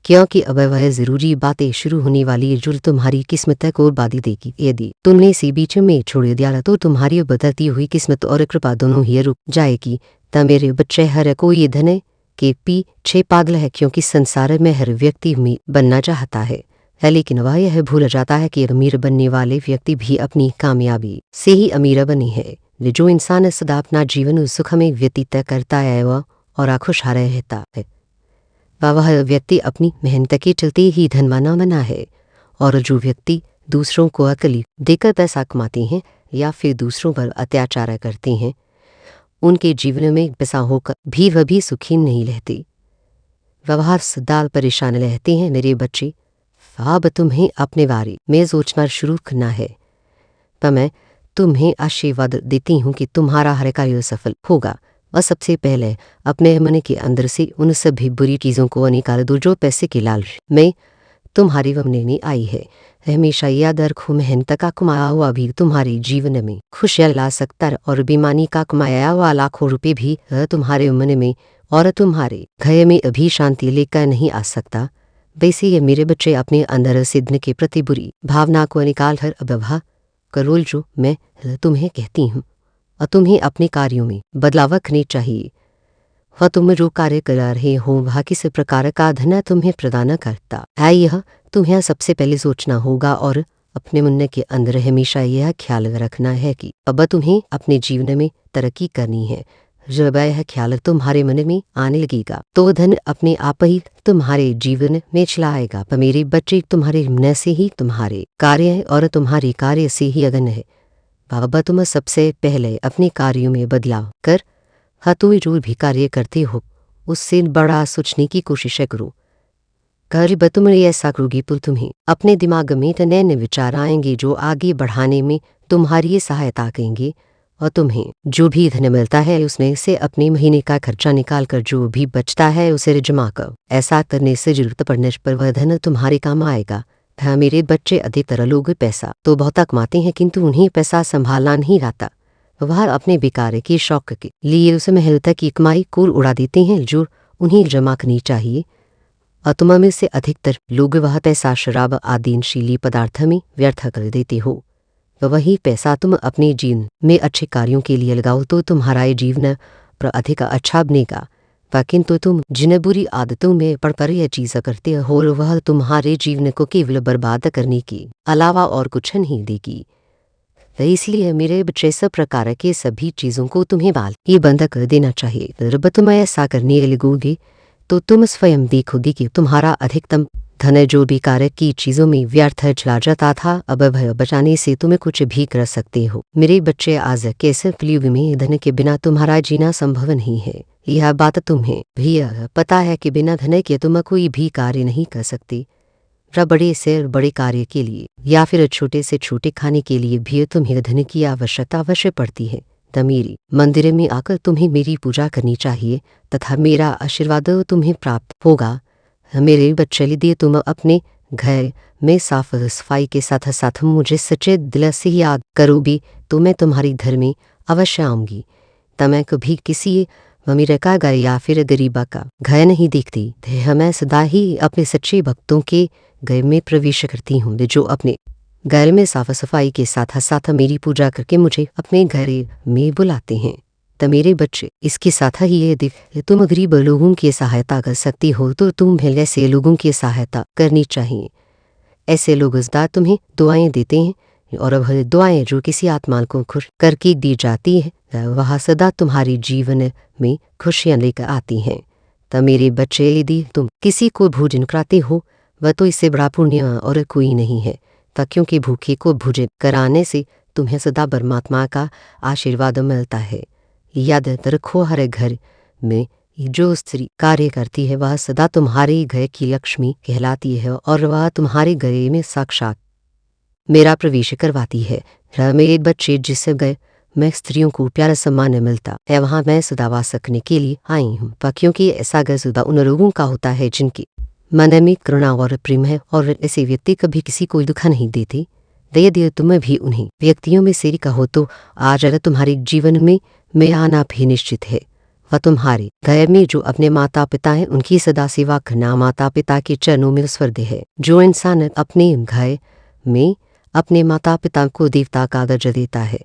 क्योंकि अब वह जरूरी बातें शुरू होने वाली जो तुम्हारी किस्मत को बाधी देगी। यदि तुमने इसे बीच में छोड़ दिया तो तुम्हारी बदलती हुई किस्मत और कृपा दोनों ही रुक जाएगी। तब मेरे बच्चे, हर कोई धन के पीछे पागल है, क्योंकि संसार में हर व्यक्ति में बनना चाहता है, लेकिन वह यह भूल जाता है कि अमीर बनने वाले व्यक्ति भी अपनी कामयाबी से ही अमीर बने हैं। जो इंसान सदा अपना जीवन सुख में व्यतीत करता है वह और खुशहाल रहता है, वह व्यक्ति अपनी मेहनत के चलते ही धनवान बना है। और जो व्यक्ति दूसरों को अकली देकर पैसा कमाते हैं या फिर दूसरों पर अत्याचार करते हैं, उनके जीवन में पैसा होकर भी वह भी सुखी नहीं रहते, वह सदा परेशान रहते हैं। मेरे बच्चे, अब तुम्हें अपने बारे में सोचना शुरू करना है। पर मैं तुम्हें आशीर्वाद देती हूँ कि तुम्हारा हर कार्य सफल होगा। और सबसे पहले अपने मन के अंदर से उन सभी बुरी चीज़ों को निकाल दो जो पैसे के लालच में तुम्हारी वमने में आई है। हमेशा याद रखो, मेहनत का कमाया हुआ भी तुम्हारे जीवन में खुशियाँ ला सकता है और बेईमानी का कमाया हुआ लाखों रुपए भी तुम्हारे मन में और तुम्हारे घर में अभी शांति लेकर नहीं आ सकता। वैसे ये मेरे बच्चे, अपने अंदर से धन के प्रति बुरी भावना को निकाल कर व्यवहार करो जो मैं तुम्हें कहती हूँ, और तुम्हें अपने कार्यों में बदलाव करने चाहिए। वह तुम जो कार्य कर रहे हो वह किस प्रकार का धन तुम्हें प्रदान करता है, यह तुम्हें सबसे पहले सोचना होगा और अपने मन के अंदर हमेशा यह ख्याल रखना है कि अब तुम्हें अपने जीवन में तरक्की करनी है। जब यह ख्याल तुम्हारे मन में आने लगेगा तो धन अपने आप ही तुम्हारे जीवन में चला आएगा। पर मेरे बच्चे, तुम्हारे मन से ही तुम्हारे कार्य है और तुम्हारे कार्य से ही अगन है। बाबा, तुम सबसे पहले अपने कार्यों में बदलाव कर तुम जो भी कार्य करते हो उससे बड़ा सोचने की कोशिश करो। गरीब, तुम ऐसा करोगी तो तुम्हें अपने दिमाग में नए नए विचार आएंगे जो आगे बढ़ाने में तुम्हारी सहायता करेंगे। और तुम्हें जो भी धन मिलता है उसमें से अपने महीने का खर्चा निकाल कर जो भी बचता है उसे जमा करो। ऐसा करने से जरूरत पड़ने पर वह धन तुम्हारे काम आएगा। हाँ मेरे बच्चे, अधिकतर लोग पैसा तो बहुत कमाते हैं किंतु उन्हें पैसा संभालना नहीं आता। वह अपने बेकार के शौक के लिए उस महल तक की कमाई को उड़ा देते हैं जो उन्हें जमा करनी चाहिए। और तुम में से अधिकतर लोग वह पैसा शराब आदि नशीली पदार्थ में व्यर्थ कर देते हो। वही पैसा तुम अपने जीवन में अच्छे कार्यों के लिए लगाओ तो तुम्हारा जीवन पर अधिक अच्छा बनेगा। किंतु तुम जिन बुरी आदतों में पड़कर यह चीज करते हो वह तुम्हारे जीवन को केवल बर्बाद करने के अलावा और कुछ नहीं देगी। इसलिए मेरे बच्चे, सब प्रकार के सभी चीज़ों को तुम्हें बाल ही बंद कर देना चाहिए। जब तुम ऐसा करने लगोगे तो तुम स्वयं देखोगे कि तुम्हारा अधिकतम धन जो भी कार्य की चीज़ों में व्यर्थ चला जाता था अब भय बचाने से तुम कुछ भी कर सकते हो। मेरे बच्चे, आज के इस कलयुग में धन के बिना तुम्हारा जीना संभव नहीं है। यह बात तुम्हें भी पता है कि बिना धन के तुम कोई भी कार्य नहीं कर सकते। बड़े से बड़े कार्य के लिए या फिर छोटे से छोटे खाने के लिए भी तुम्हें धन की आवश्यकता अवश्य पड़ती है। मेरी मंदिर में आकर तुम्हें मेरी पूजा करनी चाहिए तथा मेरा आशीर्वाद तुम्हें प्राप्त होगा। मेरे बच्चे, यदि तुम अपने घर में साफ सफाई के साथ साथ मुझे सच्चे दिल से याद करोगी तो मैं तुम्हारी घर में अवश्य आऊँगी। मैं कभी किसी अमीर का घर या फिर गरीबा का घर नहीं देखती। मैं सदा ही अपने सच्चे भक्तों के घर में प्रवेश करती हूँ जो अपने घर में साफ सफाई के साथ साथ मेरी पूजा करके मुझे अपने घर में बुलाते हैं। मेरे बच्चे, इसके साथ ही यदि तुम गरीब लोगों की सहायता कर सकती हो तो तुम भी ऐसे लोगों की सहायता करनी चाहिए। ऐसे लोग सदा तुम्हें दुआएं देते हैं और वह दुआएं जो किसी आत्मा को खुश करके दी जाती है वह सदा तुम्हारी जीवन में खुशियाँ लेकर आती हैं। मेरे बच्चे, यदि तुम किसी को भोजन कराते हो वह तो इससे बड़ा पुण्य और कोई नहीं है। क्योंकि भूखे को भोजन कराने से तुम्हें सदा परमात्मा का आशीर्वाद मिलता है। याद रखो, हर घर में जो स्त्री कार्य करती है वह सदा तुम्हारे घर की लक्ष्मी कहलाती है और वह तुम्हारे घर में साक्षात मेरा प्रवेश करवाती है। मेरे बच्चे, जिस घर में स्त्रियों को प्यारा सम्मान मिलता है वहाँ मैं सदा वास करने के लिए आई हूँ। क्योंकि ऐसा घर सदा उन लोगों का होता है जिनके मन में करुणा और प्रेम है और ऐसे व्यक्ति कभी किसी को दुख नहीं देते। यदि तुम्हें भी उन्हीं व्यक्तियों में से कहो तो आज तुम्हारे जीवन में आना भी निश्चित है। वह तुम्हारे घर में जो अपने माता पिता हैं उनकी सदा सेवा करना माता पिता के चरणों में स्वर्ग है। जो इंसान अपने घर में अपने माता पिता को देवता का दर्जा देता है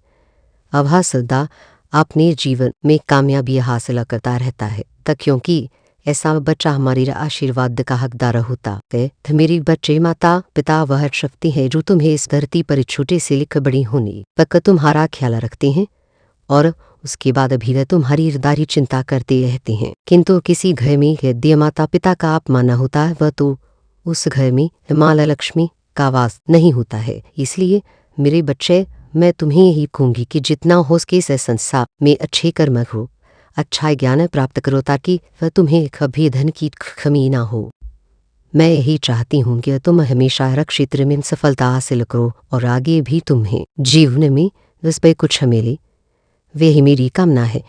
वह सदा अपने जीवन में कामयाबी हासिल करता रहता है। क्योंकि ऐसा बच्चा हमारे आशीर्वाद का हकदार होता है। मेरे बच्चे, माता पिता वह शक्ति है जो तुम्हें इस धरती पर छोटे से लेकर बड़ी होने तक तुम्हारा ख्याल रखते हैं और उसके बाद भी तुम्हारी हृदय चिंता करते रहते हैं। किंतु किसी घर में यदि माता पिता का अपमान होता है वह तो उस घर में माला लक्ष्मी का वास नहीं होता है। इसलिए मेरे बच्चे, मैं तुम्हें यही कहूँगी कि जितना हो सके इस संसार में अच्छे कर्म हो, अच्छा ज्ञान प्राप्त करो ताकि वह तुम्हें कभी धन की कमी ना हो। मैं यही चाहती हूँ कि तुम हमेशा हर क्षेत्र में सफलता हासिल करो और आगे भी तुम्हें जीवन में इस पर कुछ मिले, वही मेरी कामना है।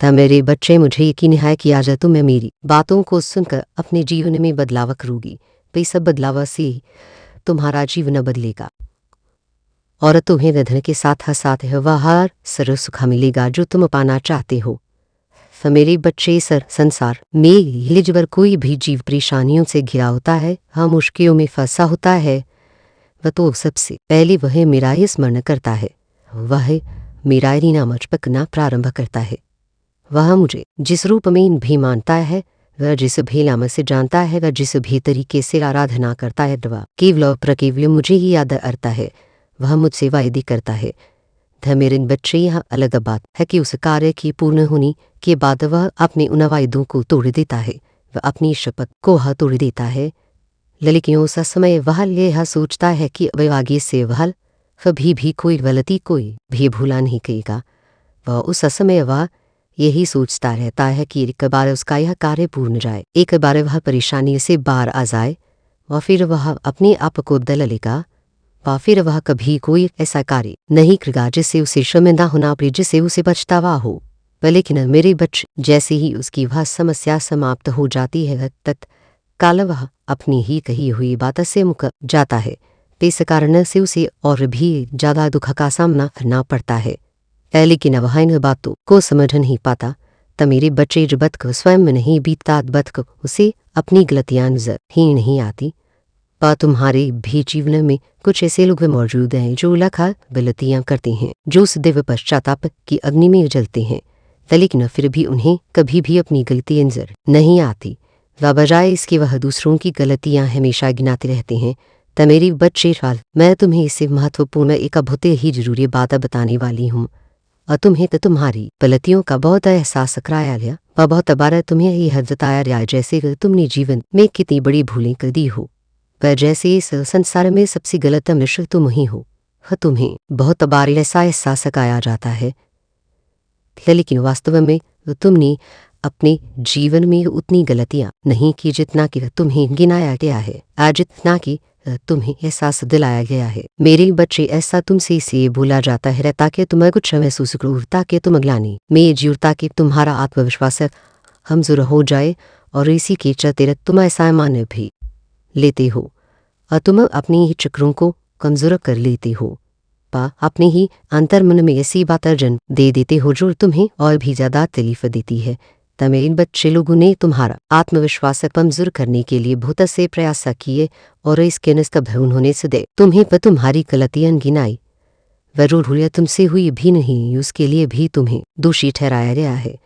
मेरे बच्चे, मुझे यकीन है कि आज तुम मेरी बातों को सुनकर अपने जीवन में बदलाव करोगी। इस बदलाव से तुम्हारा जीवन बदलेगा और तुम्हें धन के साथ साथ वह हर सर्व सुख मिलेगा जो तुम पाना चाहते हो। मेरे बच्चे, संसार में जब कोई भी जीव परेशानियों से घिरा होता है, हम मुश्किलों में फंसा होता है, वह तो सबसे पहले वह मेरा ही स्मरण करता है। वह मेरा ही नाम जपना प्रारंभ करता है। वह मुझे जिस रूप में भी मानता है वह जिस भी नाम से जानता है, वह जिस भी तरीके से आराधना करता है, वह केवल और प्रकेवल मुझे ही याद आता है, वह मुझसे वायदे करता है। मेरे बच्चे, यह अलग बात है कि उस कार्य की पूर्ण होने के बाद वह अपने उन वायदों को तोड़ देता है, वह अपनी शपथ को तोड़ देता है। लेकिन उस समय वह यह सोचता है कि वह आगे से वह कभी भी कोई गलती, कोई भी भूला नहीं करेगा। वह उस समय वह यही सोचता रहता है कि एक बार उसका यह कार्य पूर्ण जाए, एक बार वह परेशानी से बाहर आ जाए, और फिर वह अपने आप को बदल लेगा, व फिर वह कभी कोई ऐसा कार्य नहीं करेगा जिससे उसे शर्मिंदा होना पड़े, जिससे उसे पछतावा हो। लेकिन मेरे बच्चे, जैसे ही उसकी वह समस्या समाप्त हो जाती है, तत्काल वह अपनी ही कही हुई बात से मुकर जाता है। इस कारण से उसे और भी ज़्यादा दुख का सामना करना पड़ता है। लेकिन वह इन बातों को समझ नहीं पाता। तब मेरे बच्चे, जब तक स्वयं में नहीं बीतता, तब तक उसे अपनी गलतियां नजर ही नहीं आती। पर तुम्हारे भी जीवन में कुछ ऐसे लोग मौजूद हैं जो लखा गलतियां करते हैं, जो सदैव पश्चाताप की अग्नि में जलते हैं, लेकिन फिर भी उन्हें कभी भी अपनी गलती नजर नहीं आती। व बजाय इसके वह दूसरों की गलतियां हमेशा गिनाते रहते हैं। तो मेरे बच्चे, मैं तुम्हें इससे महत्वपूर्ण एक बहुत ही जरूरी बात बताने वाली हूँ। और तुम्हें तो तुम्हारी गलतियों का बहुत एहसास कराया गया, व बहुत बार तुम्हें यह जताया गया जैसे तुमने जीवन में कितनी बड़ी भूलें कर दी हो, वह जैसे इस संसार में सबसे गलत मनुष्य तुम ही हो। तुम्हें बहुत बार ऐसा एहसास कराया जाता है, लेकिन वास्तव में तुमने अपने जीवन में उतनी गलतियां नहीं की जितना कि तुम्हें गिनाया गया है, आज जितना कि तुम्हें एहसास दिलाया गया है। मेरे बच्चे, ऐसा तुमसे इसलिए बोला जाता है ताकि तुम्हें कुछ महसूस करो, ताकि तुम ग्लानि में जीव, ताकि तुम्हारा आत्मविश्वास कमजोर हो जाए, और इसी के चलते तुम ऐसा मान भी लेते हो, और तुम अपनी ही चक्रों को कमजोर कर लेते हो, पा अपने ही अंतर्मन में ऐसी बातें जन्म दे देते हो जो तुम्हें और भी ज्यादा तकलीफ देती है। तब इन बच्चे लोगों ने तुम्हारा आत्मविश्वास कमजोर करने के लिए बहुत से प्रयास किए, और इसके निष्प्रभ उन्होंने सदैव तुम्हें पर तुम्हारी गलतियां गिनाई। जरूर हुई तुमसे हुई भी नहीं, उसके लिए भी तुम्हें दोषी ठहराया गया है।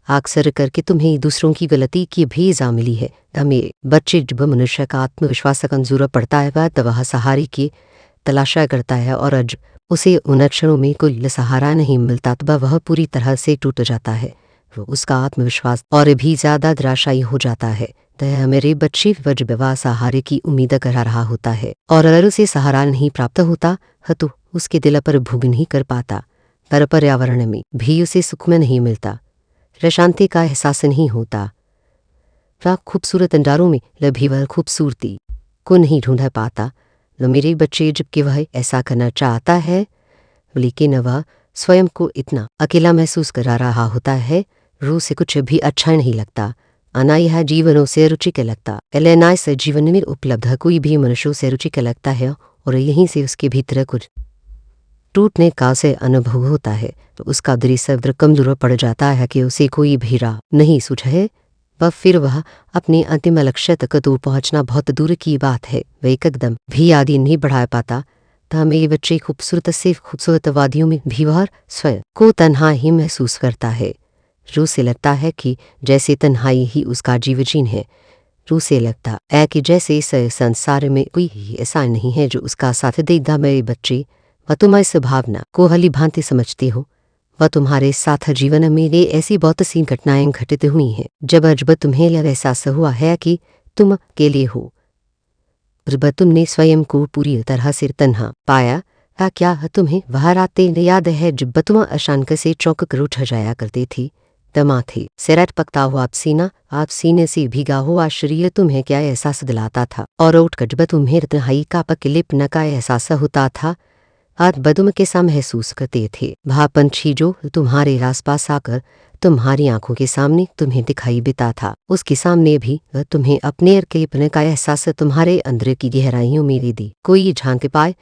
अक्सर करके तुम्हें दूसरों की गलती की भी इज़ा मिली है। मेरे बच्चे, जब मनुष्य का आत्मविश्वास कमजोर पड़ता है, वह वह सहारे की तलाशा करता है, और आज उसे उन क्षणों में कोई सहारा नहीं मिलता, तब वह पूरी तरह से टूट जाता है। उसका आत्मविश्वास और भी ज्यादा निराशायी हो जाता है। तो मेरे बच्चे, जब वह सहारे की उम्मीद कर रहा होता है और अगर उसे सहारा नहीं प्राप्त होता तो उसके दिल पर भोग नहीं कर पाता, पर पर्यावरण में भी उसे सुख में नहीं मिलता, शांति का एहसास नहीं होता। वह खूबसूरत अंगारों में लभी वह खूबसूरती को नहीं ढूंढ पाता। मेरे बच्चे, जबकि वह ऐसा करना चाहता है, लेकिन वह स्वयं को इतना अकेला महसूस करा रहा होता है, रूह से कुछ भी अच्छा नहीं लगता, ना यह जीवनों से रुचिकर लगता, ना इस जीवन में उपलब्ध कोई भी मनुष्यों से रुचिकर लगता है, और यहीं से उसके भीतर कुछ टूटने का से अनुभव होता है। तो उसका दृश्य कमजोर पड़ जाता है कि उसे कोई भी राह नहीं सूझे, व फिर वह अपने अंतिम लक्ष्य तक तो पहुंचना बहुत दूर की बात है, वह एक कदम भी आगे नहीं बढ़ा पाता। तो मेरे बच्चे, खूबसूरत से खूबसूरत वादियों में भी वह स्वयं को तन्हा ही महसूस करता है। रूह से लगता है कि जैसे तन्हाई ही उसका जीवन है। रूह से लगता है कि जैसे इस संसार में कोई ऐसा नहीं है जो उसका साथ देगा। मेरे बच्चे, वह तुम इस भावना को भली भांति समझते हो, वह तुम्हारे साथ जीवन में ऐसी बहुत सी घटनाएं घटित हुई हैं जब तुम्हें यह एहसास हुआ है कि तुम अकेले हो, जब तुमने स्वयं को पूरी तरह से तन्हा पाया। क्या तुम्हें वह रातें याद है जब तुम अचानक से चौंक कर उठ जाया करते थे? माथे सिरट पकता हुआ आप सीने से भीगा हुआ शरीर तुम्हें क्या एहसास दिलाता था, और उठकर जब तुम्हें तन्हाई का पकलिपन का एहसास होता था, आज बदुम के सा महसूस करते थे। वह पंछी जो तुम्हारे आसपास आकर तुम्हारी आंखों के सामने तुम्हें दिखाई देता था, उसके सामने भी वह तुम्हें अपने अकेलेपन का एहसास तुम्हारे अंदर की गहराइयों में दे दी। कोई झांक पाए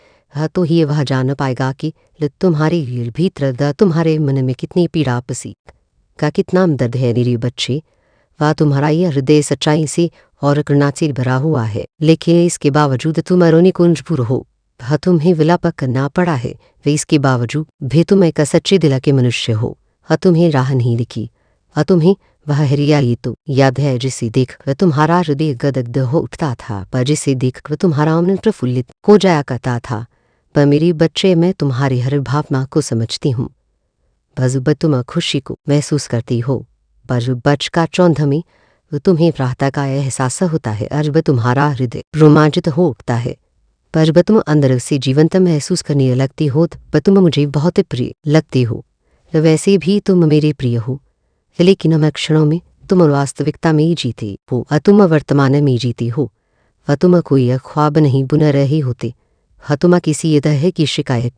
तो ही वह जान पाएगा कि तुम्हारे भीतर तुम्हारे मन में कितनी पीड़ा पसी का कितना दर्द है। मेरे बच्चे, वह तुम्हारा यह हृदय सच्चाई से और करुणा से भरा हुआ है, लेकिन इसके बावजूद तुम रोने को मजबूर हो। वह तुम्हें विलाप करना पड़ा है, वे इसके बावजूद भी तुम एक सच्चे दिल के मनुष्य हो। तुम्हें राह नहीं लिखी, तुम्हें वह हरियाली तो याद है जिसे देख वह तुम्हारा हृदय गदगद हो उठता था, पर जिसे देख वह तुम्हारा मन प्रफुल्लित हो जाया करता था। पर मेरे बच्चे, मैं तुम्हारी हर भावना को समझती हूँ। पर जब तुम खुशी को महसूस करती हो, पर जब बच का चौंध में तुम्हें प्रार्थना का एहसास होता है, और जब तुम्हारा हृदय रोमांचित हो उठता है, पर जब तुम अंदर से जीवंत महसूस करने लगती हो, पर तुम मुझे बहुत प्रिय लगती हो। वैसे भी तुम मेरे प्रिय हो, लेकिन मैं क्षणों में तुम वास्तविकता में जीते हो, और तुम वर्तमान में जीती हो। वह तुम कोई ख्वाब नहीं बुन रहे होते, हाँ तुम किसी तरह की शिकायत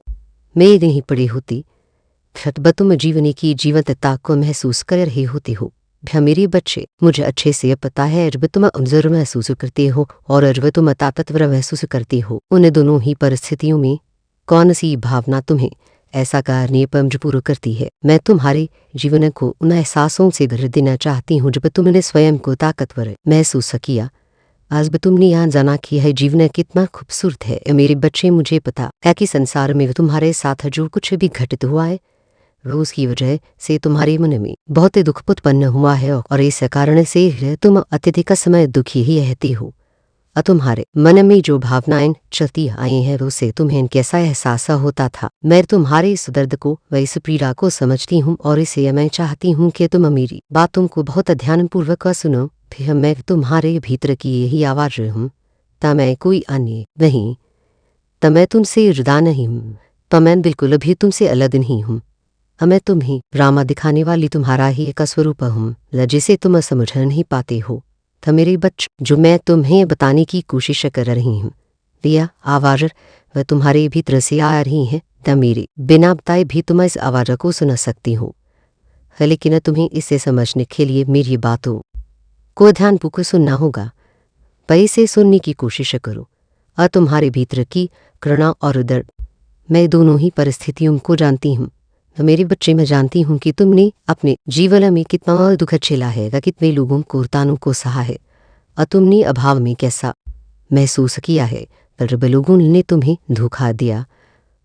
में नहीं पड़ी होती, ब तुम जीवन की जीवंतता को महसूस कर रहे होते हो। मेरे बच्चे, मुझे अच्छे से पता है जब तुम कमजोर महसूस करते हो और जब तुम ताकतवर महसूस करते हो, उन दोनों ही परिस्थितियों में कौन सी भावना तुम्हें ऐसा करने पर मजबूर करती है। मैं तुम्हारे जीवन को उन एहसासों से भर देना चाहती हूँ जब तुमने स्वयं को ताकतवर महसूस किया। आज भी तुमने यहाँ जाना कि है जीवन कितना खूबसूरत है। मेरे बच्चे, मुझे पता है कि संसार में तुम्हारे साथ जो कुछ भी घटित हुआ है, उसकी वजह से तुम्हारे मन में बहुत दुख उत्पन्न हुआ है, और इस कारण से तुम अत्यधिक समय दुखी ही रहती हो। और तुम्हारे मन में जो भावनाएं चलती आई हैं, उससे तुम्हें कैसा एहसास होता था। मैं तुम्हारे इस दर्द को व इस पीड़ा को समझती हूँ, और इसे मैं चाहती हूँ कि तुम मेरी बातों को बहुत ध्यानपूर्वक सुनो। फिर मैं तुम्हारे भीतर की यही आवाज हूँ, ता मैं कोई अन्य नहीं, ता मैं तुमसे जुदा नहीं हूँ, ता मैं बिल्कुल भी तुमसे अलग नहीं हूँ। मैं तुम्हें ड्रामा दिखाने वाली तुम्हारा ही एक स्वरूप हूँ, जिसे तुम समझ नहीं पाते हो। तो मेरे बच्चे, जो मैं तुम्हें बताने की कोशिश कर रही हूँ, यह आवाज़ वह तुम्हारे भीतर से आ रही है, तो मेरे बिना बताए भी तुम इस आवाज़ को सुन सकती हो। लेकिन तुम्हें इसे समझने के लिए मेरी बातों को ध्यानपूर्वक सुनना होगा। पर इसे सुनने की कोशिश करो, और तुम्हारे भीतर की घृणा और दर्द, मैं दोनों ही परिस्थितियों को जानती हूँ। मेरे बच्चे, मैं जानती हूँ कि तुमने अपने जीवन में कितना दुख झेला है, कितने लोगों को तानों को सहा है, और तुमने अभाव में कैसा महसूस किया है। पर जब लोगों ने तुम्हें धोखा दिया,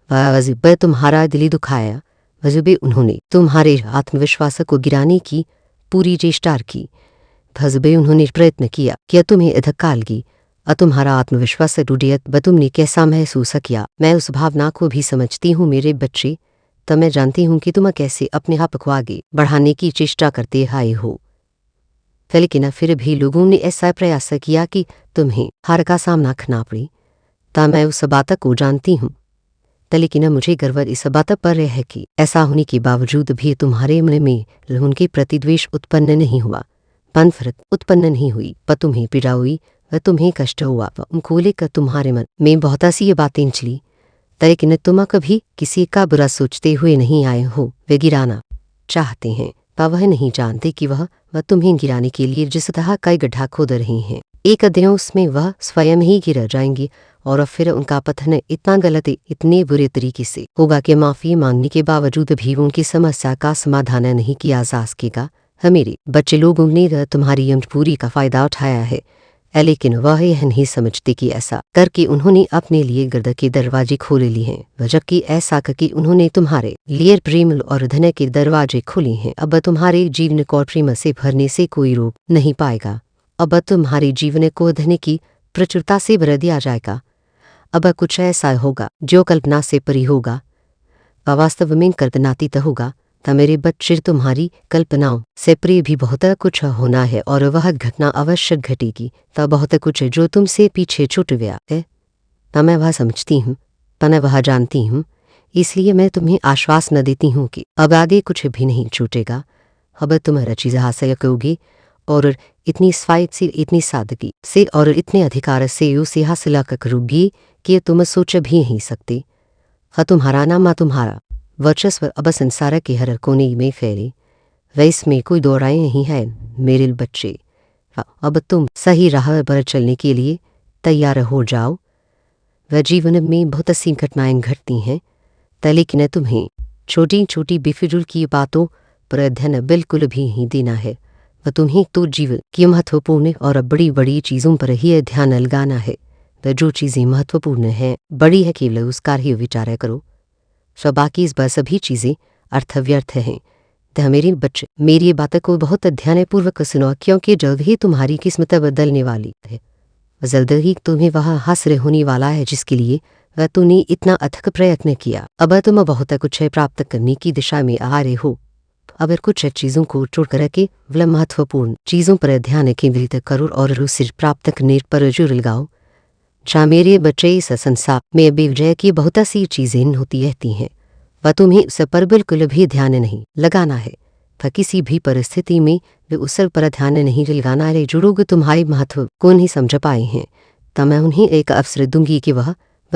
वह तुम्हारा दिल दुखाया, वजबे उन्होंने तुम्हारे आत्मविश्वास को गिराने की पूरी चेष्टा की, भजबे उन्होंने प्रयत्न किया कि तुम्हें धक्काल की, और तुम्हारा आत्मविश्वास टूटियत ब तुमने कैसा महसूस किया। मैं उस भावना को भी समझती हूँ मेरे बच्चे, तो मैं जानती हूँ कि तुम कैसे अपने आप को आगे बढ़ाने की चेष्टा करते आए हो। लेकिन फिर भी लोगों ने ऐसा प्रयास किया कि तुम्हें हार का सामना करना पड़े, ता मैं उस बात को जानती हूँ। लेकिन मुझे गर्व इस बात पर है कि ऐसा होने के बावजूद भी तुम्हारे मन में उनके प्रति द्वेष उत्पन्न नहीं हुआ, नफरत उत्पन्न नहीं हुई, पर तुम्हें पीड़ा हुई व तुम्हें कष्ट हुआ। उनको लेकर तुम्हारे मन में बहुत सी बातें चली, लेकिन तुम कभी किसी का बुरा सोचते हुए नहीं आए हो। वे गिराना चाहते हैं, पर वह नहीं जानते कि वह तुम्हें गिराने के लिए जिस तरह का गड्ढा खोद रहे हैं, एक दिन उसमें वह स्वयं ही गिर जाएंगे, और फिर उनका पतन इतना गलत, इतने बुरे तरीके से होगा कि माफ़ी मांगने के बावजूद भी उनकी समस्या का समाधान नहीं किया जा सकेगा। मेरे बच्चे, लोगों ने तुम्हारी मजबूरी का फ़ायदा उठाया है, लेकिन वह यह नहीं समझते कि ऐसा करके उन्होंने अपने लिए गर्द के दरवाजे खोले लिए हैं, जबकि ऐसा करके उन्होंने तुम्हारे लिए प्रेम और धन के दरवाजे खोले हैं। अब तुम्हारे जीवन को प्रेम से भरने से कोई रोक नहीं पाएगा। अब तुम्हारे जीवन को धन की प्रचुरता से भर दिया जाएगा। अब कुछ ऐसा होगा जो कल्पना से परे होगा, वास्तव में कल्पनातीत होगा। तो मेरे बच्चे, तुम्हारी कल्पनाओं से प्रिय भी बहुत कुछ होना है, और वह घटना अवश्य घटेगी। तो बहुत कुछ जो तुमसे पीछे छूट गया है, तो मैं वह समझती हूँ, तो मैं वह जानती हूँ। इसलिए मैं तुम्हें आश्वासन देती हूँ कि अब आगे कुछ भी नहीं छूटेगा। अब तुम चीज़ हासिल करोगी, और इतनी स्वायत्त से, इतनी सादगी से और इतने अधिकार से उसे हासिल करोगी कि तुम सोच भी नहीं सकते। तुम्हारा नाम, तुम्हारा वर्चस्व अब संसार के हर कोने में फैले, वह इसमें कोई दो राय नहीं है मेरे बच्चे। अब तुम सही राह पर चलने के लिए तैयार हो जाओ। वह जीवन में बहुत सी घटनाएं घटती हैं, लेकिन तुम्हें छोटी छोटी बेफिजूल की बातों पर ध्यान बिल्कुल भी नहीं देना है। वह तुम्हें तो जीवन की महत्वपूर्ण और बड़ी बड़ी चीज़ों पर ही ध्यान लगाना है। वह जो चीज़ें महत्वपूर्ण हैं, बड़ी है, केवल उसका ही विचार करो। बाकी इस बार सभी चीज़ें अर्थव्यर्थ हैं। मेरे बच्चे, मेरी बातों को बहुत ध्यानपूर्वक सुनो, क्योंकि जल्द ही तुम्हारी किस्मत बदलने वाली है। जल्द ही तुम्हें वह हासिल होने वाला है जिसके लिए वह तूने इतना अथक प्रयत्न किया। अब तुम बहुत कुछ प्राप्त करने की दिशा में आ रहे हो। अब कुछ चीज़ों को छोड़कर के वह महत्वपूर्ण चीज़ों पर ध्यान केंद्रित करो और रुचि प्राप्त करने पर जोर लगाओ। जहाँ मेरे बच्चे, इस संसार में बेवजह की बहुत सी चीज़ें होती रहती हैं, वह तुम्हें उस पर बिल्कुल भी ध्यान नहीं लगाना है। वह किसी भी परिस्थिति में वे उस पर ध्यान नहीं लगाना है। जो लोग तुम्हारे महत्व को नहीं समझ पाए हैं, तो मैं उन्हें एक अवसर दूंगी कि वह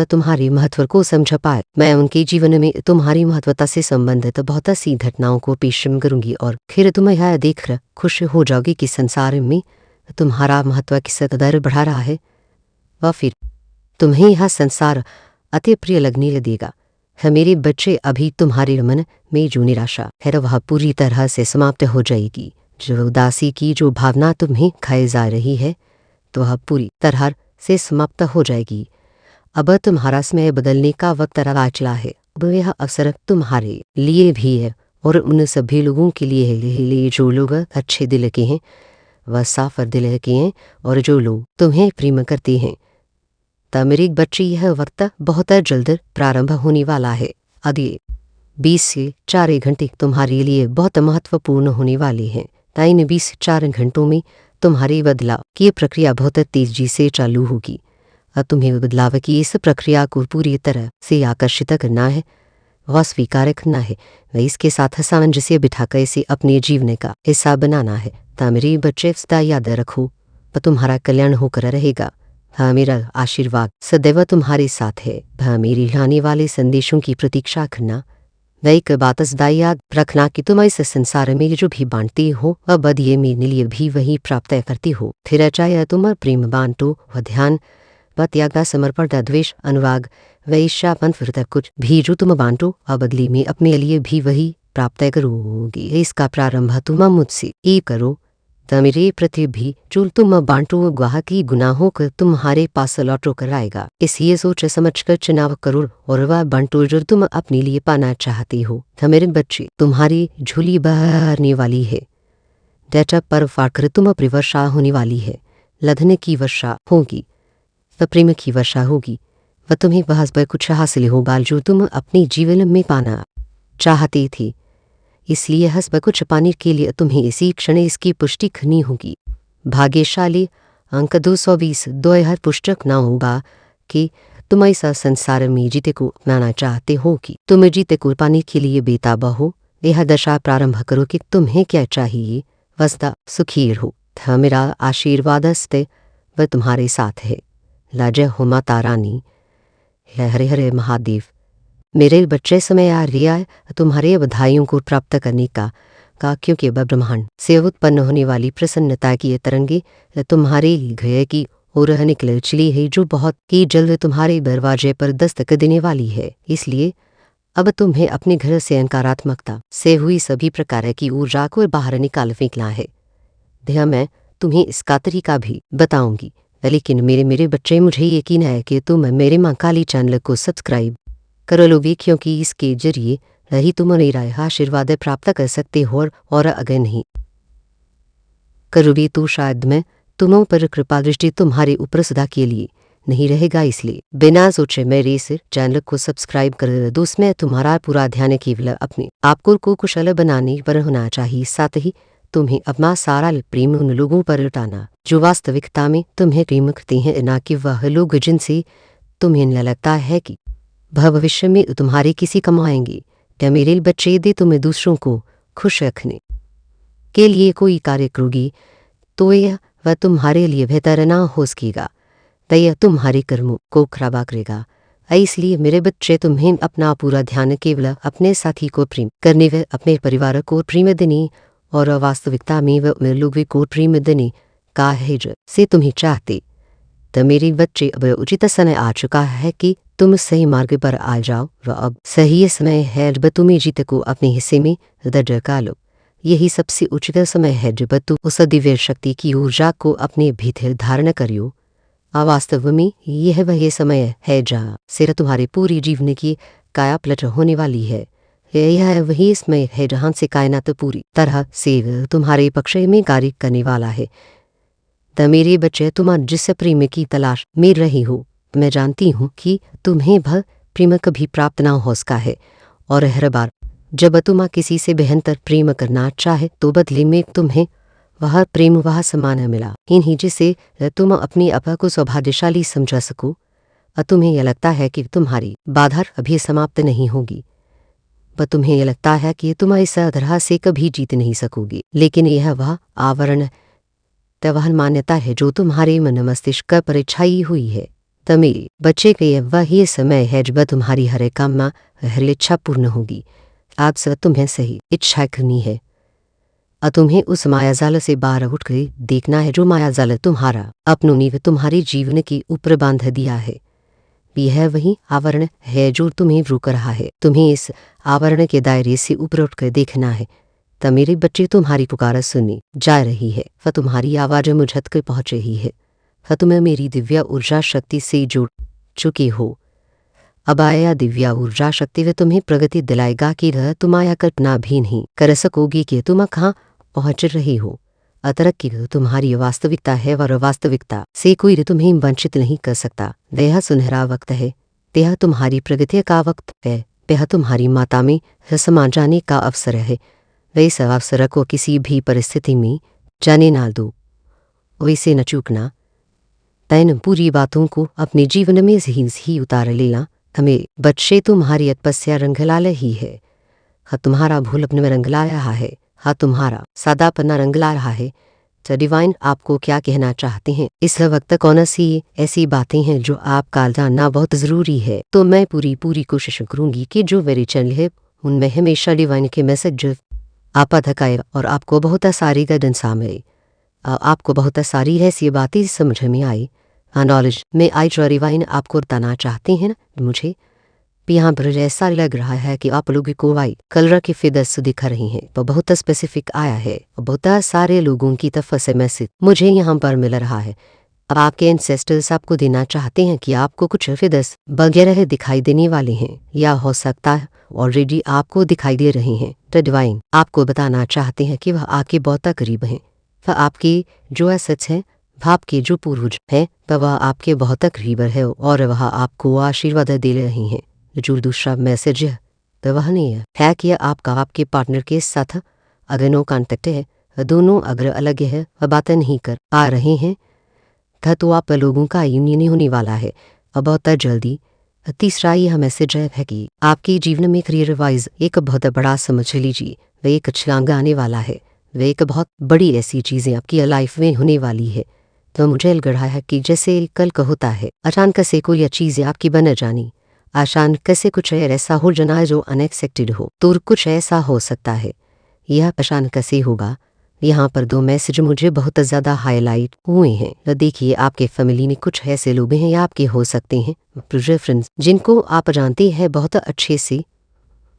तुम्हारे महत्व को समझ पाए। मैं उनके जीवन में तुम्हारी महत्वता से संबंधित बहुत सी घटनाओं को पेश करूंगी और फिर तुम यह देखकर खुश हो जाओगे कि संसार में तुम्हारा महत्व किस कदर बढ़ा रहा है। वह फिर तुम्हें यह संसार अति प्रिय लगने लगेगा। है मेरे बच्चे, अभी तुम्हारे मन में जो निराशा है वह पूरी तरह से समाप्त हो जाएगी। जो उदासी की जो भावना तुम्हें खाई जा रही है, तो वह पूरी तरह से समाप्त हो जाएगी। अब तुम्हारा समय बदलने का वक्त आ चला है। अब यह अवसर तुम्हारे लिए भी है और उन सभी लोगों के लिए है जो लोग अच्छे दिल के हैं, वह साफ दिल के हैं और जो लोग तुम्हें प्रेम करते हैं। तब मेरे बच्चे, यह वक्त बहुत जल्द प्रारंभ होने वाला है। अगले 20 से 4 घंटे तुम्हारे लिए बहुत महत्वपूर्ण होने वाले हैं। इन 24 घंटों में तुम्हारी बदलाव की प्रक्रिया बहुत तेजी से चालू होगी। अब तुम्हें बदलाव की इस प्रक्रिया को पूरी तरह से आकर्षित करना है, वह स्वीकार करना है, वह इसके साथ सामंजस्य बिठाकर इसे अपने जीवन का हिस्सा बनाना है। मेरे बच्चे, सदा याद रखो, वह तुम्हारा कल्याण होकर रहेगा। हाँ, मेरा आशीर्वाद सदैव तुम्हारे साथ है। हाँ, मेरे लाने वाले संदेशों की प्रतीक्षा करना। वह एक बात सदा याद रखना कि तुम इस संसार में जो भी बांटते हो, वह बदले मेरे लिए भी वही प्राप्त करते हो। फिर चाहे तुम प्रेम बांटो, वह ध्यान, वह त्याग, समर्पण, द्वेष, अनुराग, वैश्यापन, फिर तक कुछ भी जो तुम बांटो, वह बदले में अपने लिए भी वही प्राप्त करोगे। इसका प्रारंभ तुम मुझसे ही करो। मेरे प्रति भी जो तुम बांटो, गुहा की गुनाहों को तुम्हारे पास लौटो कर आएगा। इसलिए सोच समझ कर चुनाव करो और वह बांटो जो तुम अपने लिए पाना चाहते हो। मेरे बच्चे, तुम्हारी झोली भरने वाली है। डेटा पर फाड़कर तुम पर वर्षा होने वाली है। लधने की वर्षा होगी, वह प्रेम की वर्षा होगी। वह तुम्हें वह कुछ हासिल होगा जो तुम अपने जीवन में पाना चाहते थे। इसलिए हस्ब कुछ पाने के लिए तुम्हें इसी क्षण इसकी पुष्टि करनी होगी। भाग्यशाली अंक 220 दोहर पुस्तक ना होगा कि तुम ऐसा संसार में जीते को अपनाना चाहते हो कि तुम जीते को पाने के लिए बेताब हो। यह दशा प्रारंभ करो कि तुम्हें क्या चाहिए। वस्ता सुखी रहो। मेरा आशीर्वाद अस्ते वह तुम्हारे साथ है। लाजय हो माता रानी। हरे हरे महादेव। मेरे बच्चे, समय आ रहा है तुम्हारे बधाइयों को प्राप्त करने का क्योंकि ब्रह्मांड से उत्पन्न होने वाली प्रसन्नता की तरंगे तुम्हारे लिए की और निकल चली है, जो बहुत ही जल्द तुम्हारे दरवाजे पर दस्तक देने वाली है। इसलिए अब तुम्हें अपने घर से नकारात्मकता से हुई सभी प्रकार की ऊर्जा को बाहर निकाल फेंकना है। मैं तुम्हें इसका तरीका भी बताऊंगी, लेकिन मेरे बच्चे, मुझे यकीन है कि तुम मेरे माँ काली चैनल को सब्सक्राइब करो लोगे, क्योंकि इसके जरिए ही तुम मेरा आशीर्वाद प्राप्त कर सकते हो। और अगर नहीं करोगे तो शायद मैं तुमों पर कृपा दृष्टि तुम्हारे ऊपर सदा के लिए नहीं रहेगा। इसलिए बिना सोचे मेरे इस चैनल को सब्सक्राइब कर दो। उसमें तुम्हारा पूरा ध्यान केवल अपने आपको को कुशल बनाने पर होना चाहिए। साथ ही तुम्हें अपना सारा प्रेम उन लोगों पर लुटाना जो वास्तविकता में तुम्हें प्रेम करते हैं, ना कि वह लोग जिनसे तुम्हें न लगता है कि भविष्य में तुम्हारे किसी कमाएंगे। क्या मेरे बच्चे, दे तुम्हें दूसरों को खुश रखने के लिए कोई कार्य करोगी तो यह वह तुम्हारे लिए बेहतर ना हो सकेगा, तो यह तुम्हारे कर्मों को खराब करेगा। इसलिए मेरे बच्चे, तुम्हें अपना पूरा ध्यान केवल अपने साथी को प्रेम करने व अपने परिवार को प्रेम देने और वास्तविकता में वह लोगों को प्रेम देने का है से तुम्हें चाहते। तो मेरे बच्चे, अब उचित समय आ चुका है कि तुम सही मार्ग पर आ जाओ। वह अब सही समय है जब तुम्हें जीत को अपने हिस्से में दर्ज कर लो। यही सबसे उचित समय है जब तुम उस दिव्य शक्ति की ऊर्जा को अपने भीतर धारण करियो। वास्तव में यह वह समय है जहाँ से तुम्हारे पूरी जीवन की काया पलट होने वाली है। यह वही समय है जहाँ से कायनात पूरी तरह से तुम्हारे पक्ष में कार्य करने वाला है। मेरे बच्चे, तुम जिस प्रेम की तलाश में रही हो, मैं जानती हूँ कि तुम्हें वह प्रेम कभी प्राप्त ना हो सका है, और हर बार जब तुम किसी से बेहतर प्रेम करना चाहे तो बदले में तुम्हें वह प्रेम वह समान मिला इन्हीं जिसे तुम अपनी आपा को सौभाग्यशाली समझ सको। और तुम्हें यह लगता है कि तुम्हारी बाधा अभी समाप्त नहीं होगी, पर तुम्हें यह लगता है कि तुम इस तरह से कभी जीत नहीं सकोगी, लेकिन यह वह आवरण वह मान्यता है जो तुम्हारे मन मस्तिष्क पर छाई हुई है। मेरे बच्चे के वह ये समय है जब तुम्हारी हर कामना हर इच्छा पूर्ण होगी। आप सब तुम्हें सही इच्छा करनी है, और तुम्हें उस मायाजाल से बाहर उठ कर देखना है जो मायाजाल तुम्हारा अपनों ने तुम्हारे जीवन के ऊपर बांध दिया है। यह वही आवरण है जो तुम्हें रोक रहा है। तुम्हें इस आवरण के दायरे से ऊपर उठकर देखना है। मेरे बच्चे, तुम्हारी पुकार सुननी जा रही है, वह तुम्हारी आवाज़ मुझत कर पहुँच रही है। वह तुम्हें मेरी दिव्य ऊर्जा शक्ति से जुड़ चुके हो। अब आया दिव्य ऊर्जा शक्ति वह तुम्हें प्रगति दिलाएगा कि तुम आया कल्पना भी नहीं कर सकोगी कि तुम कहाँ पहुँच रही हो। अतरक की तुम्हारी वास्तविकता है, और वास्तविकता से कोई तुम्हें वंचित नहीं कर सकता। वह सुनहरा वक्त है, यह तुम्हारी प्रगति का वक्त है, यह तुम्हारी माता में समा जाने का अवसर है। वैस अवसर को किसी भी परिस्थिति में जाने ना दो, वैसे न चूकना। तैन पूरी बातों को अपने जीवन में ही उतार लेना। हमें बच्चे, तुम्हारी तपस्या रंग ला रही है। हाँ, तुम्हारा भूलपन में रंग ला रहा है। हाँ, तुम्हारा सादापना रंग ला रहा है। तो डिवाइन आपको क्या कहना चाहते हैं इस वक्त? कौन सी ऐसी बातें हैं जो आपका जानना बहुत ज़रूरी है? तो मैं पूरी कोशिश करूँगी कि जो मेरे चैनल है उनमें हमेशा डिवाइन के मैसेज आप धकाए और आपको बहुत सारी गाइडेंस मिले, आपको बहुत सारी ऐसी बातें समझ में आई, नॉलेज में आई जो डिवाइन आपको बताना चाहते हैं। मुझे यहाँ पर ऐसा लग रहा है कि आप लोगों को वाइट कलर के फिदर्स दिख रही हैं, तो बहुत स्पेसिफिक आया है और बहुत सारे लोगों की तरफ से मैसेज मुझे यहाँ पर मिल रहा है। अब आपके एंसेस्टर्स आपको देना चाहते हैं कि आपको कुछ फिदर्स वगैरह दिखाई देने वाले हैं, या हो सकता है ऑलरेडी आपको दिखाई दे रहे हैं। तो डिवाइन आपको बताना चाहते हैं कि वह आपके बहुत करीब हैं, वह आपके जो एसेट्स हैं, आपके जो पूर्वज हैं, वह आपके बहुत करीब है और वह आपको आशीर्वाद दे रहे हैं। जो दूसरा मैसेज है तो वह नहीं है कि आपका आपके पार्टनर के साथ अगर नो कॉन्टेक्ट है, दोनों अगर अलग है, वह बातें नहीं कर आ रहे हैं, तो आप लोगों का यूनियन होने वाला है अब बहुत जल्दी। तीसरा यह मैसेज है कि आपके जीवन में करियर वाइज एक बहुत बड़ा समझ लीजिए वह एक छलांग आने वाला है। वह एक बहुत बड़ी ऐसी चीज़ें आपकी लाइफ में होने वाली है। तो मुझे लग रहा है कि जैसे कल का होता है अचानक से कोई चीज़ें आपकी बन जानी, आसान कैसे कुछ ऐसा हो जाना जो अनएक्सपेक्टेड हो, तो कुछ ऐसा हो सकता है। यह आसान कैसे होगा? यहाँ पर दो मैसेज मुझे बहुत ज़्यादा हाईलाइट हुए हैं। देखिए, आपके फैमिली में कुछ ऐसे लोग हैं या आपके हो सकते हैं फ्रेंड्स जिनको आप जानते हैं बहुत अच्छे से,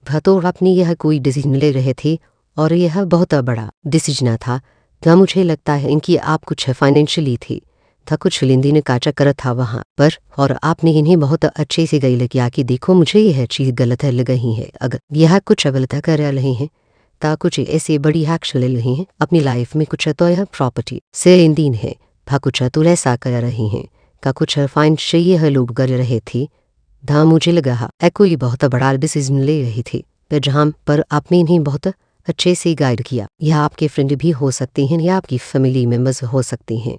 तो अपनी यह कोई डिसीजन ले रहे थे और यह बहुत बड़ा डिसीजन था। तो मुझे लगता है इनकी आप कुछ फाइनेंशियली थे, कुछ लेन देन का चक्कर था वहाँ पर, और आपने इन्हें बहुत अच्छे से गई किया कि देखो मुझे यह चीज़ गलत लग रही है। अगर यह कुछ गलत कर रहे हैं तो कुछ ऐसे बड़ी एक्शन ले रहे हैं अपनी लाइफ में, कुछ तो यह प्रॉपर्टी से लेन देन है, कुछ तो ऐसा कर रहे हैं का कुछ फाइनेंशियल यह लोग कर रहे थे। मुझे लगा कोई बहुत बड़ा डिसीजन ले रहे थे जहाँ पर आपने इन्हें बहुत अच्छे से गाइड किया। यह आपके फ्रेंड भी हो सकते हैं या आपकी फैमिली मेम्बर्स हो सकते हैं।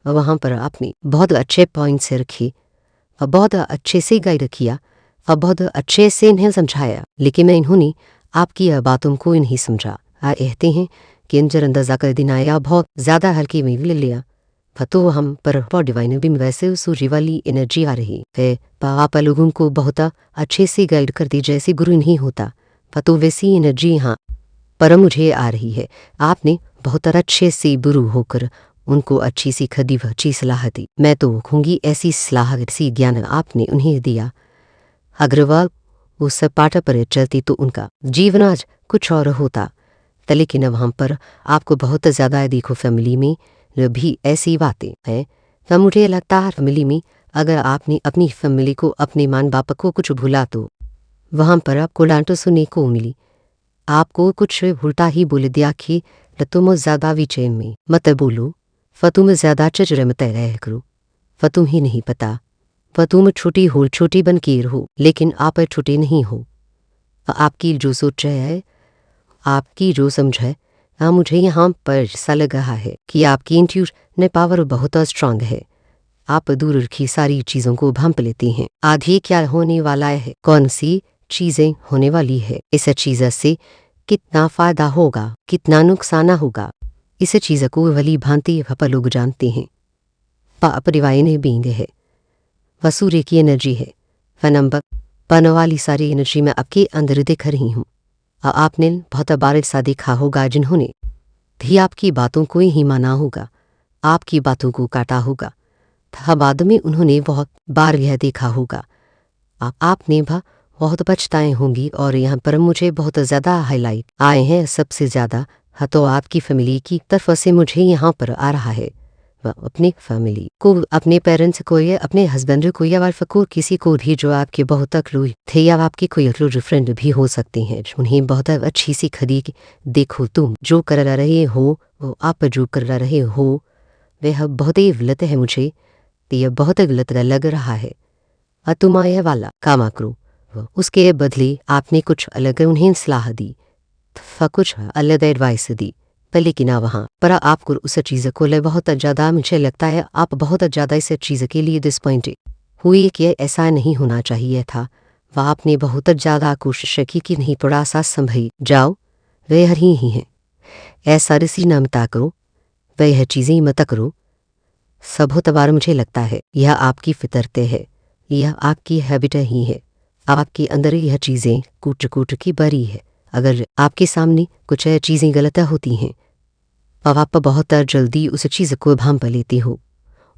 वहाँ पर आपने बहुत अच्छे पॉइंट से रखे और बहुत अच्छे से गाइड किया और बहुत अच्छे से इन्हें समझाया, लेकिन इन्होंने आपकी बातों को नहीं समझा। कहते हैं कि इन अंदाजा कर देना या बहुत ज़्यादा हल्के में ले लिया, तो हम पर डिवाइन भी वैसे सूर्य वाली एनर्जी आ रही है। आप लोगों को बहुत अच्छे से गाइड करती जैसे गुरु नहीं होता, तो वैसी एनर्जी यहाँ पर मुझे आ रही है। आपने बहुत अच्छे से गुरु होकर उनको अच्छी सी खदी व अच्छी सलाह दी। मैं तो कहूँगी ऐसी सलाह ऐसी ज्ञान आपने उन्हें दिया, अगर वह उस पाठ पर चलती तो उनका जीवन आज कुछ और होता। लेकिन वहाँ पर आपको बहुत ज़्यादा देखो फैमिली में भी ऐसी बातें हैं। तो मुझे लगता है फैमिली में अगर आपने अपनी फैमिली को अपने माँ बाप को कुछ भूला तो वहाँ पर आपको डांट सुनने को मिली। आपको कुछ उल्टा ही बोल दिया कि तुम ज़्यादा विचय में मत बोलो, फ तुम ज़्यादा चचर मत रह करो, फ तुम ही नहीं पता, फ तुम छोटी हो, छोटी बनकीर हो, लेकिन आप छोटे नहीं हो। आपकी जो सोच है, आपकी जो समझ है, मुझे यहाँ पर ऐसा लग रहा है कि आपकी इंट्यूशन पावर बहुत स्ट्रांग है। आप दूर की सारी चीज़ों को भांप लेती हैं। आगे क्या होने वाला है, कौन सी चीज़ें होने वाली है, इस चीज़ से कितना फ़ायदा होगा, कितना नुकसान होगा, इस चीज़ को भली भांति लोग जानते हैं। परिवार ने बींग है, वह सूर्य की एनर्जी है, वह नंबर पाने वाली सारी एनर्जी मैं आपके अंदर देख रही हूँ। आपने बहुत बार ऐसा देखा होगा जिन्होंने भी आपकी बातों को ही माना होगा, आपकी बातों को काटा होगा, था बाद में उन्होंने बहुत बार यह देखा होगा। आपने बहुत पछताए होंगी। और यहाँ पर मुझे बहुत ज़्यादा हाईलाइट आए हैं सबसे ज़्यादा, तो आपकी फैमिली की तरफ से मुझे यहाँ पर आ रहा है। अपनी फैमिली को, अपने पेरेंट्स को या अपने हस्बैंड को या वाइफ को, किसी को भी जो आपके बहुत क्लोज थे या आपके कोई क्लोज फ्रेंड भी हो सकते हैं, उन्हें बहुत अच्छी सी खड़ी देखो तुम जो कर रहे हो, आप जो कर रहे हो वह बहुत ही गलत है, मुझे यह बहुत गलत लग रहा है। तुम यह वाला काम करो। उसके बदले आपने कुछ अलग उन्हें सलाह दी, कुछ अलग एडवाइस दी, लेकिन वहाँ पर आपको उस चीज़ को ले बहुत ज़्यादा, मुझे लगता है आप बहुत ज़्यादा इस चीज़ के लिए डिसपॉइंटेड हुई कि ऐसा नहीं होना चाहिए था। वह आपने बहुत ज़्यादा कोशिश की कि नहीं, थोड़ा सा संभल जाओ, वह ही हैं, ऐसा रिसी न मत करो, वह चीज़ें मत करो। सब बहुत बार मुझे लगता है यह आपकी फितरत है, यह आपकी हैबिट ही है, आपके अंदर यह चीज़ें कूट कूट की भरी है। अगर आपके सामने कुछ चीज़ें गलत होती हैं, अब आप बहुत जल्दी उस चीज़ को भांप लेते हो।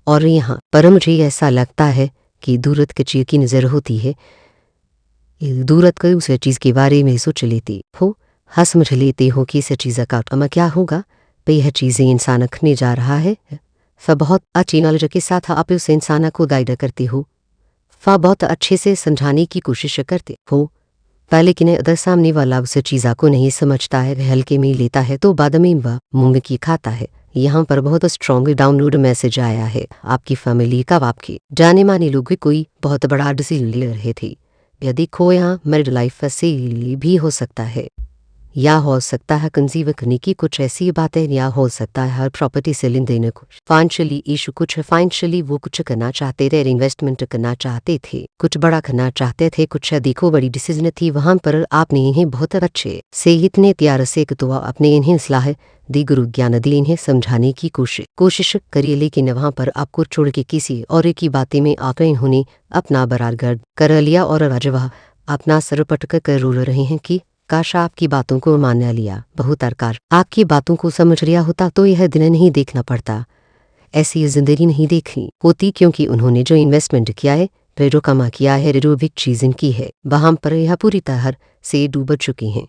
और यहाँ पर मुझे ऐसा लगता है कि दूरत के चीज़ की नज़र होती है, दूरत कर उस चीज़ के बारे में सोच लेते हो, समझ लेते हो कि इस चीज़ का आउटकम क्या होगा, यह चीज़ें इंसान रखने जा रहा है। फ बहुत अच्छी नॉलेज के साथ आप उस इंसान को गाइड करते हो, फ बहुत अच्छे से समझाने की कोशिश करते हो, लेकिन अगर सामने वाला उस चीज़ा को नहीं समझता है, हल्के में लेता है, तो बाद में वह मूंग की खाता है। यहाँ पर बहुत स्ट्रॉन्ग डाउनलोड मैसेज आया है आपकी फैमिली का, आपके जाने माने लोग कोई बहुत बड़ा डिसीजन ले रहे थे। यह देखो, यहाँ मैरिड लाइफ से भी हो सकता है, या हो सकता है कंसीव करने की कुछ ऐसी बातें, या हो सकता है हर प्रॉपर्टी से लेन देन, कुछ फाइनेंशियली इशू, कुछ फाइनेंशियली वो कुछ करना चाहते थे, इन्वेस्टमेंट करना चाहते थे, कुछ बड़ा करना चाहते थे, कुछ देखो बड़ी डिसीजन थी। वहाँ पर आपने इन्हें बहुत अच्छे से इतने प्यार से तो आपने इन्हें सलाह दी, गुरु ज्ञान दी, इन्हें समझाने की कोशिश करिए, लेकिन वहाँ पर आपको छोड़ के किसी और की बातें में आकर इन्होंने अपना बराबर कर लिया, और आज वह अपना सर पटक कर रो रहे हैं कि काश आपकी बातों को मान लिया, बहुत अरकार आपकी बातों को समझ लिया होता तो यह दिन नहीं देखना पड़ता, ऐसी जिंदगी नहीं देखनी होती, क्योंकि उन्होंने जो इन्वेस्टमेंट किया है, वह जो कमा किया है, जो भी चीज़ें की है, वहाँ पर यह पूरी तरह से डूब चुकी हैं।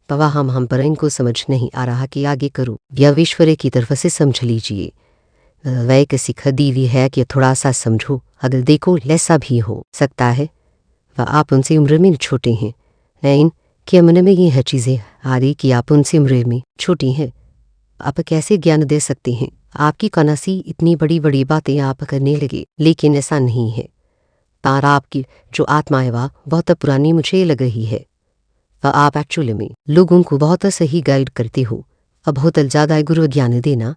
वह हम पर इनको समझ नहीं आ रहा कि आगे करो, यह ईश्वर की तरफ से समझ लीजिए। वह किसी खदीली है कि थोड़ा सा समझो, अगर देखो ऐसा भी हो सकता है वह आप उनसे उम्र में छोटे हैं, लेकिन कि मन में ये है चीज़ें आ रही कि आप उनसे उम्र में छोटी हैं, आप कैसे ज्ञान दे सकते हैं, आपकी कनासी इतनी बड़ी बड़ी बातें आप करने लगे, लेकिन ऐसा नहीं है। तारा आपकी जो आत्मा है वह बहुत पुरानी मुझे लग रही है, वह आप एक्चुअली में लोगों को बहुत सही गाइड करते हो, अब बहुत ज़्यादा गुरु ज्ञान देना।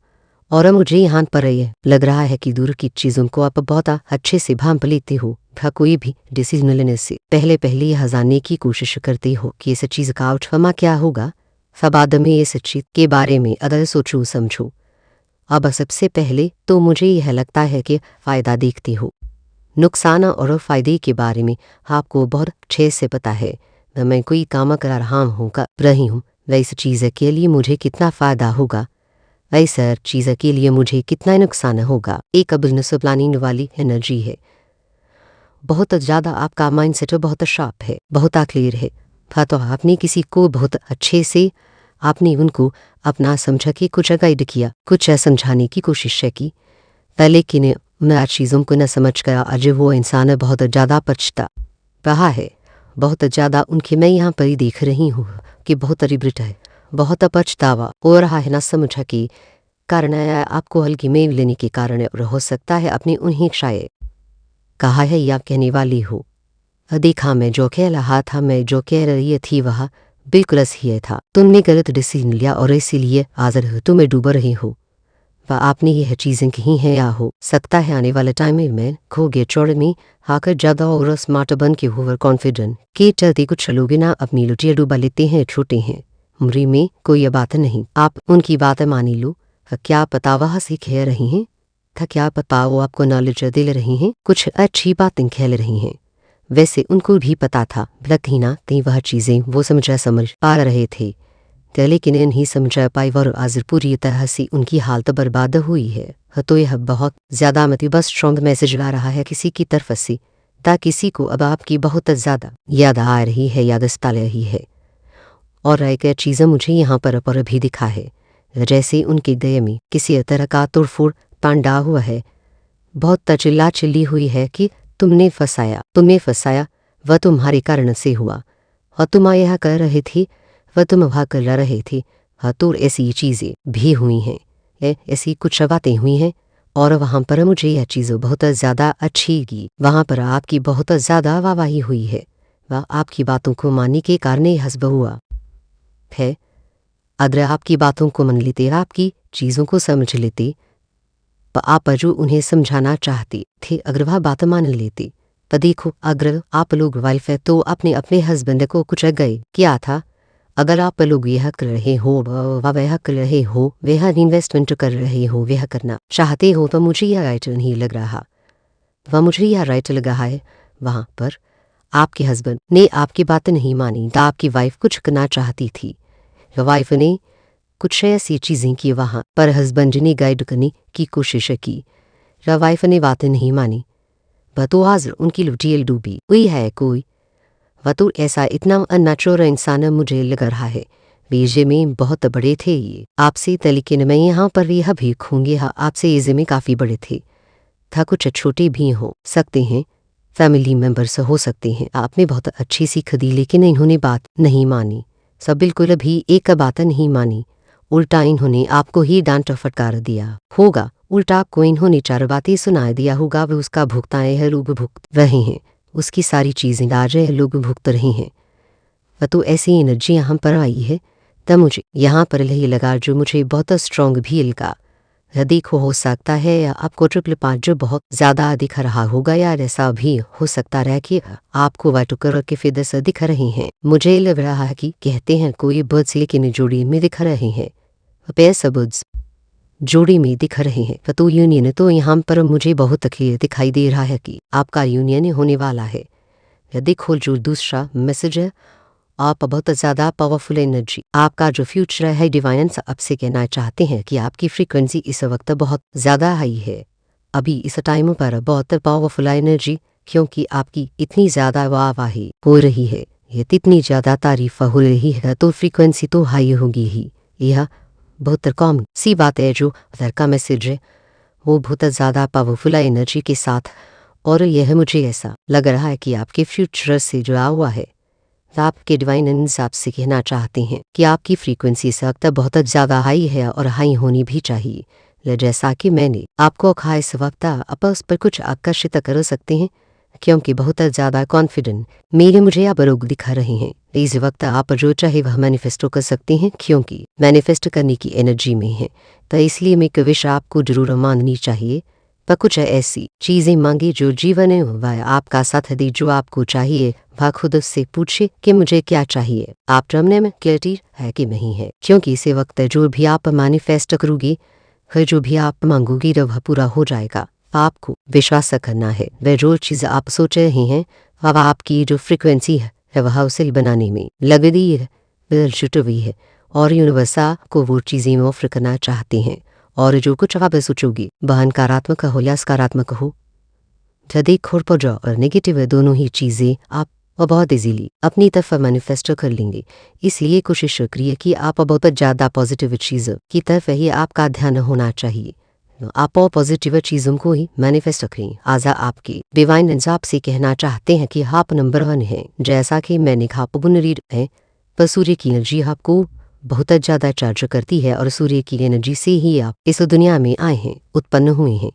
और मुझे यहाँ पर यह लग रहा है कि दूर की चीज़ों को आप बहुत अच्छे से भांप लेते हो, कोई भी डिसीजन लेने से पहले यह जानने की कोशिश करते हो कि इस चीज़ का आउटकम क्या होगा, बाद में इस चीज़ के बारे में अगर सोचो समझो। अब सबसे पहले तो मुझे यह लगता है कि फ़ायदा देखते हो, नुकसान और फ़ायदे के बारे में आपको बहुत अच्छे से पता है। मैं कोई काम कर रहा हूँ, कर रही हूँ, वह इस चीज़ के लिए मुझे कितना फ़ायदा होगा, ऐसा चीज़ के लिए मुझे कितना नुकसान होगा। एक बिजनेस प्लानिंग वाली एनर्जी है, बहुत ज़्यादा आपका माइंडसेट बहुत शार्प है, बहुत क्लियर है। तो आपने किसी को बहुत अच्छे से आपने उनको अपना समझा के कुछ गाइड किया, कुछ समझाने की कोशिश की, लेकिन मैं चीज़ों को न समझ कर आज वो इंसान बहुत ज़्यादा पछता रहा है। बहुत ज़्यादा उनके मैं यहाँ पर ही देख रही हूँ कि बहुत रिग्रेट है, बहुत पछतावा हो रहा है। ना समझा कि कारण आपको हल्की में लेने के कारण और हो सकता है अपनी उन्हीं शायद कहा है या कहने वाली हो। देखा मैं जो कह रहा था, मैं जो कह रही थी वह बिल्कुल सही था। तुमने गलत डिसीजन लिया और इसीलिए आज तुम्हें डूब रही हो। वह आपने यह चीज़ें कही हैं या हो सकता है आने वाले टाइम में खो गए चौड़ में आकर ज़्यादा और स्मार्ट बन के ओवर कॉन्फिडेंट के चलते कुछ लोग ना अपनी लुटिया डूबा लेते हैं। छोटे हैं उम्र में कोई बात नहीं, आप उनकी बात मानी लो। क्या पता वह से कह रही हैं था, क्या पता वो आपको नॉलेज दे रही हैं, कुछ अच्छी बातें खेल रही हैं। वैसे उनको भी पता था लगती ना कहीं वह चीज़ें वो समझ पा रहे थे, लेकिन नहीं समझ पाई और आज पूरी तरह से उनकी हालत बर्बाद हुई है। तो यह बहुत ज़्यादा बस स्ट्रॉन्ग मैसेज ला रहा है किसी की तरफ से, ताकि किसी को अब आपकी बहुत ज़्यादा याद आ रही है, याद सता रही है। और एक चीज़ मुझे यहाँ पर भी दिखा है जैसे उनके गए में किसी तरह का तोड़फोड़ पांडा हुआ है। बहुत चिल्ला चिल्ली हुई है कि तुम्हें फंसाया, वह तुम्हारे कारण से हुआ और तुम यह कर रहे थे, वह तुम वह कर रहे थे। तो ऐसी चीज़ें भी हुई हैं, ऐसी कुछ बातें हुई हैं और वहाँ पर मुझे यह चीज़ बहुत ज़्यादा अच्छी लगी। वहाँ पर आपकी बहुत ज़्यादा वाहवाही हुई है, वह आपकी बातों को मानने के कारण हसब हुआ है। अगर आपकी बातों को मान लेते, आपकी चीज़ों को समझ लेते, आप जो उन्हें समझाना चाहते थे अगर वह बात मान लेते, तो देखो अगर आप लोग वाइफ है तो अपने अपने हस्बैंड को कुछ गए क्या था। अगर आप लोग यह कर रहे हो, वह कर रहे हो, वह इन्वेस्टमेंट कर रहे हो, वह करना चाहते हो, तो मुझे यह राइट नहीं लग रहा। वह मुझे यह राइट लगा है वहाँ पर आपके हस्बैंड ने आपकी बात नहीं मानी, तो आपकी वाइफ कुछ करना चाहती थी, वाइफ ने कुछ ऐसी चीज़ें की वहाँ पर हस्बैंड ने गाइड करने की कोशिश की, वाइफ ने बात नहीं मानी, वह तो आज उनकी लुटियल डूबी हुई है। कोई वह तो ऐसा इतना अननेचुरल इंसान मुझे लग रहा है। बीजे में बहुत बड़े थे ये आपसे, लेकिन मैं यहाँ पर यह भी खूंगी आपसे एज में काफ़ी बड़े थे, था कुछ छोटे भी हो सकते हैं, फैमिली मेंबर्स हो सकते हैं। आपने बहुत अच्छी सीख दी लेकिन इन्होंने बात नहीं मानी, सब बिल्कुल भी एक बात नहीं मानी, उल्टा इन्होंने आपको ही डांट फटकार दिया होगा, उल्टा आपको इन्होंने 4 बातें सुना दिया होगा, वो उसका भुगतान है, लोग भुगत रहे हैं, उसकी सारी चीज़ें आज लोग भुगत रहे हैं। वह तो ऐसी एनर्जी यहाँ पर आई है, तब मुझे यहाँ पर यही लगा जो मुझे बहुत स्ट्रॉन्ग भी लगा। देखो हो सकता है आपको 555 जो बहुत ज़्यादा दिख रहा होगा, यार ऐसा भी हो सकता है कि आपको वाटुकर के फिदस दिख रहे हैं। मुझे लग रहा है कि कहते हैं कोई बर्ड्स लेकिन जोड़ी में दिख रहे हैं, पैसा बर्ड्स जोड़ी में दिख रहे हैं। तो यूनियन तो यहाँ पर मुझे बहुत क्लियर दिखाई दे रहा है कि आपका यूनियन होने वाला है। देखो जो दूसरा मैसेज है, आप बहुत ज़्यादा पावरफुल एनर्जी, आपका जो फ्यूचर है डिवाइन आपसे कहना चाहते हैं कि आपकी फ्रीक्वेंसी इस वक्त बहुत ज़्यादा हाई है, अभी इस टाइम पर बहुत पावरफुल एनर्जी, क्योंकि आपकी इतनी ज़्यादा वाहवाही हो रही है, ये इतनी ज़्यादा तारीफ हो रही है, तो फ्रीक्वेंसी तो हाई होगी ही। यह बहुत कॉमन सी बात है। जो अदर का मैसेज है वो बहुत ज़्यादा पावरफुल एनर्जी के साथ, और यह मुझे ऐसा लग रहा है कि आपके फ्यूचर से जुड़ा हुआ है। आपके डिवाइन इंसाफ से कहना चाहते हैं कि आपकी फ्रीक्वेंसी इस वक्त बहुत ज़्यादा हाई है और हाई होनी भी चाहिए। जैसा कि मैंने आपको कहा इस वक्त आप उस पर कुछ आकर्षित कर सकते हैं, क्योंकि बहुत ज़्यादा कॉन्फिडेंट मेरे मुझे आप लोग दिखा रहे हैं। इस वक्त आप जो चाहे वह मैनिफेस्टो कर सकते हैं, क्योंकि मैनिफेस्ट करने की एनर्जी में है, तो इसलिए मैं विश आपको जरूर माननी चाहिए। पर कुछ ऐसी चीज़ें मांगे जो जीवन वह आपका साथ दे, जो आपको चाहिए वह खुद से पूछे कि मुझे क्या चाहिए। आप रमने में क्लियरिटी है कि नहीं है, क्योंकि इसी वक्त जो भी आप मैनिफेस्ट करोगी, जो भी आप मांगोगी वह पूरा हो जाएगा। आपको विश्वास करना है, वह जो चीज़ आप सोच रहे हैं वह आपकी जो फ्रिक्वेंसी है वह उसे बनाने में लग रही है, वह जुट हुई है, और यूनिवर्स को वो चीज़ें ऑफर करना चाहते हैं। और जो कुछ आप सोचोगी वह नकारात्मक हो या सकारात्मक हो, देखो पॉजिटिव और नेगेटिव दोनों ही चीज़ें आप बहुत इजीली अपनी तरफ मैनिफेस्ट कर लेंगे। इसलिए कोशिश करिए कि आप बहुत ज़्यादा पॉजिटिव चीज़ की तरफ ही आपका ध्यान होना चाहिए। आप और पॉजिटिव चीज़ों को ही मैनिफेस्ट करें। आजा आपकी डिवाइन इंसाफ से कहना चाहते हैं कि आप नंबर 1 हैं। जैसा कि मैंने कहा रीड है, पर सूर्य की एनर्जी आपको बहुत ज़्यादा चार्ज करती है और सूर्य की एनर्जी से ही आप इस दुनिया में आए हैं, उत्पन्न हुए हैं।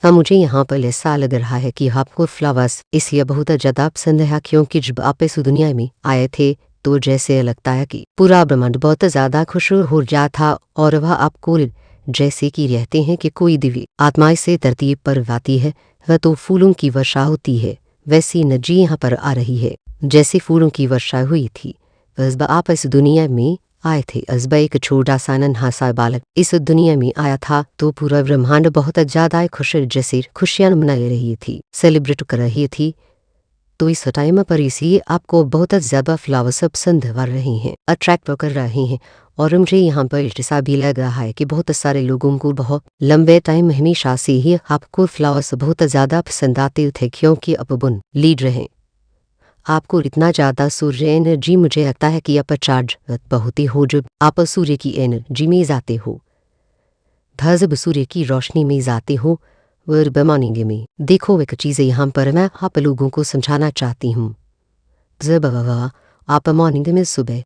हाँ, मुझे यहाँ पर ऐसा लग रहा है कि आपको फ्लावर्स इसलिए बहुत ज़्यादा पसंद है क्योंकि जब आप इस दुनिया में आए थे तो जैसे लगता है कि पूरा ब्रह्मांड बहुत ज़्यादा खुश हो जाता था और वह आपको जैसे कि रहते हैं कि कोई दिव्य आत्मा से धरती पर आती है, वह तो फूलों की वर्षा होती है, वैसी एनर्जी यहाँ पर आ रही है जैसे फूलों की वर्षा हुई थी। बस आप इस दुनिया में आए थे। अजबा एक छोटा सा नन्हा सा बालक इस दुनिया में आया था तो पूरा ब्रह्मांड बहुत ज्यादा खुश जैसे खुशियां मना रही थी, सेलिब्रेट कर रही थी। तो इस टाइम पर इसी आपको बहुत ज्यादा फ्लावर्स पसंद कर रहे हैं, अट्रैक्ट कर रहे हैं। और मुझे यहाँ पर ऐसा भी लग रहा है कि बहुत सारे लोगों को बहुत लंबे टाइम हमेशा से ही आपको फ्लावर्स बहुत ज्यादा पसंद आते थे क्योंकि अब बुन लीड रहे आपको इतना ज़्यादा सूर्य एनर्जी मुझे लगता है कि आप चार्ज बहुत ही हो जब आप सूर्य की एनर्जी में जाते हो, जब सूर्य की रोशनी में जाते हो वह मॉर्निंग में देखो एक चीज़ यहाँ पर मैं आप लोगों को समझाना चाहती हूँ। जब आप मॉर्निंग में सुबह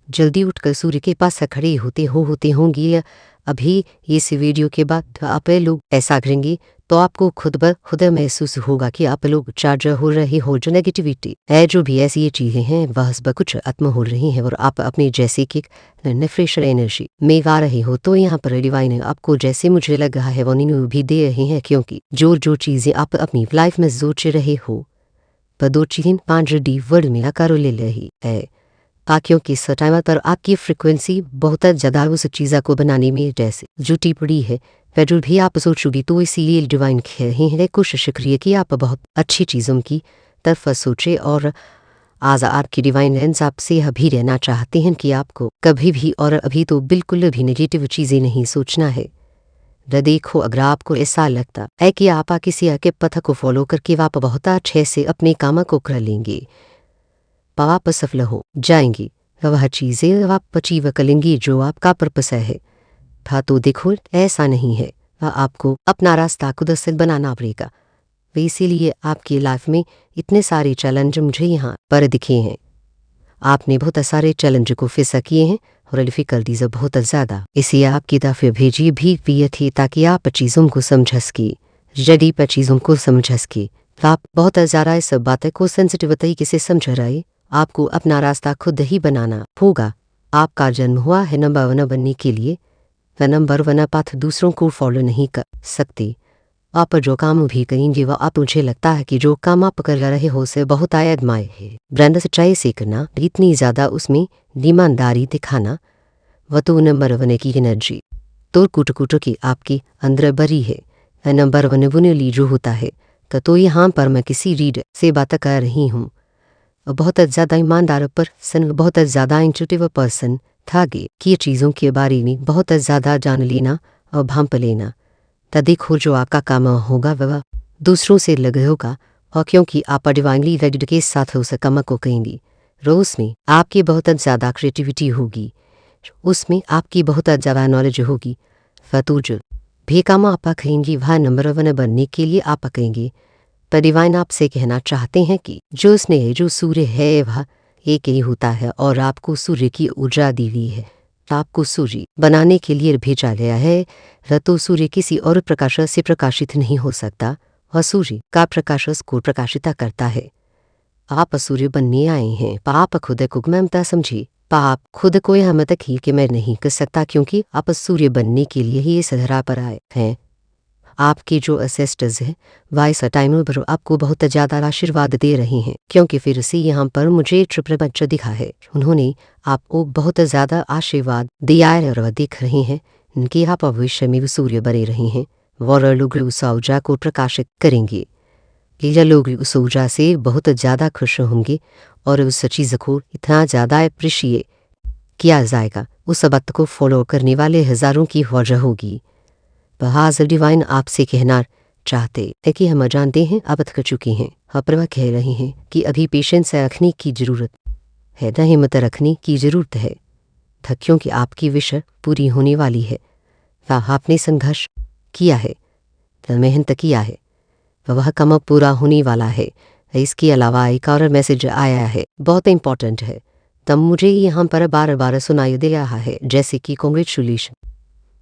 जल्दी उठकर सूर्य के पास खड़े होते होंगे, अभी इस वीडियो के बाद आप लोग ऐसा करेंगे तो आपको खुद ब खुद महसूस होगा कि आप लोग चार्ज हो रहे हो। जो नेगेटिविटी है, जो भी ऐसी ये चीज़ें हैं वह सब कुछ आत्म हो रही हैं और आप अपने जैसे कि फ्रेश एनर्जी में गा रहे हो। तो यहाँ पर डिवाइन आपको जैसे मुझे लग रहा है वो नींव भी दे रहे हैं क्योंकि जो चीज़ें आप अपनी लाइफ में सोच रहे हो पर 2 3 5 डी वर्ड में आकार ले रही है क्योंकि इस टाइम पर आपकी फ्रिक्वेंसी बहुत ज़्यादा उस चीज़ को बनाने में जैसे जुटी पड़ी है। वह जो भी आप सोचोगी तो इसीलिए डिवाइन कह रहे हैं कोशिश करिए कि आप बहुत अच्छी चीज़ों की तरफ सोचें और आज आपकी डिवाइन लेंस आपसे अभी रहना चाहते हैं कि आपको कभी भी और अभी तो बिल्कुल भी नेगेटिव चीज़ें नहीं सोचना है। देखो, अगर आपको ऐसा लगता है कि आप किसी के पथ को फॉलो करके आप बहुत अच्छे से अपने काम को कर लेंगे, आप सफल हो जाएंगी, वह चीज़ें आप अचीव करेंगी जो आपका पर्पस है। था तो देखो ऐसा नहीं है, आपको अपना रास्ता खुद से बनाना पड़ेगा। इसीलिए आपकी लाइफ में इतने सारे चैलेंज मुझे यहाँ पर दिखे हैं। आपने बहुत सारे चैलेंज को फेस किए हैं और डिफिकल्टीज बहुत ज़्यादा, इसी आपकी तरफ भेजी भी थी ताकि आप चीज़ों को समझ सके। यदि पर चीज़ों को समझ सके आप बहुत ज़्यादा इस बात को सेंसिटिव तरीके से समझ रहे। आपको अपना रास्ता खुद ही बनाना होगा। आपका जन्म हुआ है नंबर 1 बनने के लिए, वह नंबर 1 पाथ दूसरों को फॉलो नहीं कर सकते। आप जो काम भी करेंगे वह आप मुझे लगता है कि जो काम आप कर रहे हो उसे बहुत आयदमाए है। ब्रांड सच्चाई से करना, इतनी ज़्यादा उसमें ईमानदारी दिखाना, वह तो नंबर 1 की एनर्जी तो कुट की आपकी अंदर भरी है। वह नंबर 1 बुनियादी जो होता है तो यहाँ पर मैं किसी रीड से बात कर रही हूँ। बहुत ज़्यादा ईमानदार पर्सन, बहुत ज़्यादा इंट्यूटिव पर्सन था कि चीज़ों के बारे में बहुत ज़्यादा जान लेना और भांप लेना। तो देखो जो आपका काम होगा वह दूसरों से लग होगा और क्योंकि आप डिवाइनली वेडिड के साथ उस काम को कहेंगी, रोज़ में आपकी बहुत ज़्यादा क्रिएटिविटी होगी, उसमें आपकी बहुत ज़्यादा नॉलेज होगी। वह तो जो भी काम आप कहेंगी वह नंबर 1 बनने के लिए आप कहेंगे। पर डिवाइन आपसे कहना चाहते हैं कि जो स्नेह जो सूर्य है वह एक ही होता है और आपको सूर्य की ऊर्जा दी हुई है। आपको सूर्य बनाने के लिए भेजा गया है। तो सूर्य किसी और प्रकाश से प्रकाशित नहीं हो सकता और सूर्य का प्रकाश को प्रकाशित करता है। आप सूर्य बनने आए हैं, आप खुद को ममता समझिए। आप खुद को यह मत ही कि मैं नहीं कर सकता क्योंकि आप सूर्य बनने के लिए ही इस धरा पर आए हैं। आपके जो असेस्टर्स हैं वाइस टाइम पर आपको बहुत ज़्यादा आशीर्वाद दे रहे हैं क्योंकि फिर से यहाँ पर मुझे प्रपंच दिखा है, उन्होंने आपको बहुत ज़्यादा आशीर्वाद दिया है और वह देख रहे हैं इनके आप भविष्य में भी सूर्य बने रहे हैं और लोग उस ऊर्जा को प्रकाशित करेंगे। ये लोग उस ऊर्जा से बहुत ज़्यादा खुश होंगे और उस चीज़ को इतना ज़्यादा अप्रिशिएट किया जाएगा, उस बात को फॉलो करने वाले हज़ारों की वजह होगी। बहाज़ डिवाइन आपसे कहना चाहते हैं कि हम जानते हैं आप कर चुके हैं, पर कह रहे हैं कि अभी पेशेंस रखने की ज़रूरत है, न हिम्मत रखने की ज़रूरत है क्योंकि आपकी विश पूरी होने वाली है। आपने संघर्ष किया है, मेहनत किया है, वह काम पूरा होने वाला है। इसके अलावा एक और मैसेज आया है, बहुत इंपॉर्टेंट है, तब मुझे यहाँ पर बार बार सुनाई दे रहा है, जैसे कि कांग्रेचुलेशन,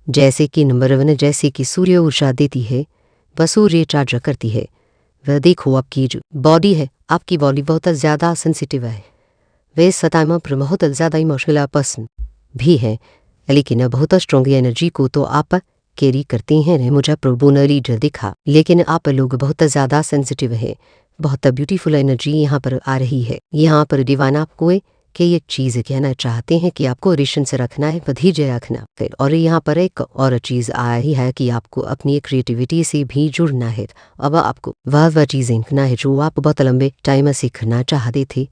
जैसे कि नंबर 1, जैसे कि सूर्य ऊर्जा देती है, वह सूर्य चार्ज करती है। वह देखो आपकी जो बॉडी है, आपकी बॉडी बहुत ज़्यादा सेंसिटिव है, वे सताइम पर बहुत ज़्यादा इमोशनल पर्सन भी है, लेकिन बहुत स्ट्रॉन्ग एनर्जी को तो आप कैरी करती हैं। मुझे प्रोबोनर लीडर दिखा, लेकिन आप लोग बहुत ज़्यादा सेंसिटिव है, बहुत ब्यूटीफुल एनर्जी यहाँ पर आ रही है। यहाँ पर डिवाइन आपको कि एक चीज़ कहना चाहते हैं कि आपको रिलेशन से रखना है, धीरज रखना फिर। और यहाँ पर एक और चीज़ आ रही है कि आपको अपनी क्रिएटिविटी से भी जुड़ना है। अब आपको वह चीज़ें करना है जो आप बहुत लंबे टाइम सीखना चाहते थे,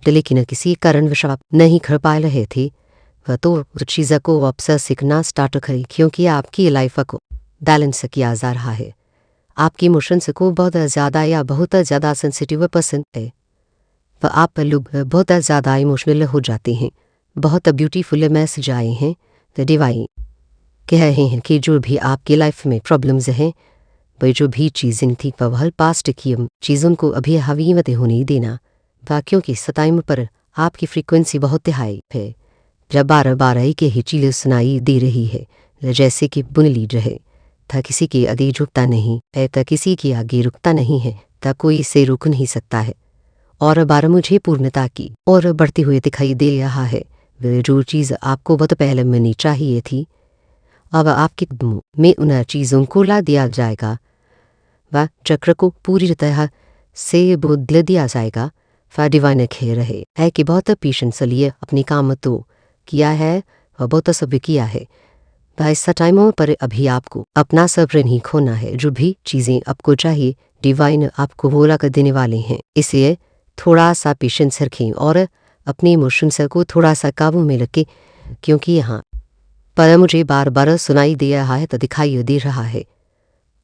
लेकिन किसी कारणवश आप नहीं कर पा रहे थे। वह तो चीज़ को वापस सीखना स्टार्ट करें, क्योंकि आपकी लाइफ को बैलेंस किया जा रहा है। आपकी इमोशंस को बहुत ज़्यादा या बहुत ज़्यादा सेंसिटिव पसंद है, वह आप लोग बहुत ज़्यादा इमोशनल हो जाते हैं। बहुत ब्यूटीफुल मैसेज आए हैं, तो डिवाइन कह रहे हैं कि जो भी आपकी लाइफ में प्रॉब्लम्स हैं, वह जो भी चीज़ें थी वह पास्ट की चीज़ों को अभी हावी मत होने देना, क्योंकि सताइम पर आपकी फ्रीक्वेंसी बहुत हाई है। जब बार बार एक ही चीज़ सुनाई दे रही है, जैसे कि बुनली रहे था, किसी के आगे झुकता नहीं है, तो किसी के आगे रुकता नहीं है, तो कोई इसे रुक नहीं सकता है। और बार मुझे पूर्णता की और बढ़ती हुई दिखाई दे रहा है। जो चीज़ आपको बहुत पहले मिलनी चाहिए थी, अब आपके कदमों में उन चीज़ों को ला दिया जाएगा। वह चक्र को पूरी तरह से बदल दिया जाएगा। डिवाइन कह रहे है कि बहुत पेशेंस लिए अपने काम तो किया है, वह बहुत सब किया है। इस टाइमों पर अभी आपको अपना सब्र नहीं खोना है। जो भी चीज़ें आपको चाहिए, डिवाइन आपको वो ला कर देने वाले हैं। इसलिए थोड़ा सा पेशेंस रखें और अपने इमोशंस को थोड़ा सा काबू में रखें, क्योंकि यहाँ पर मुझे बार बार सुनाई दे रहा है, तो दिखाई दे रहा है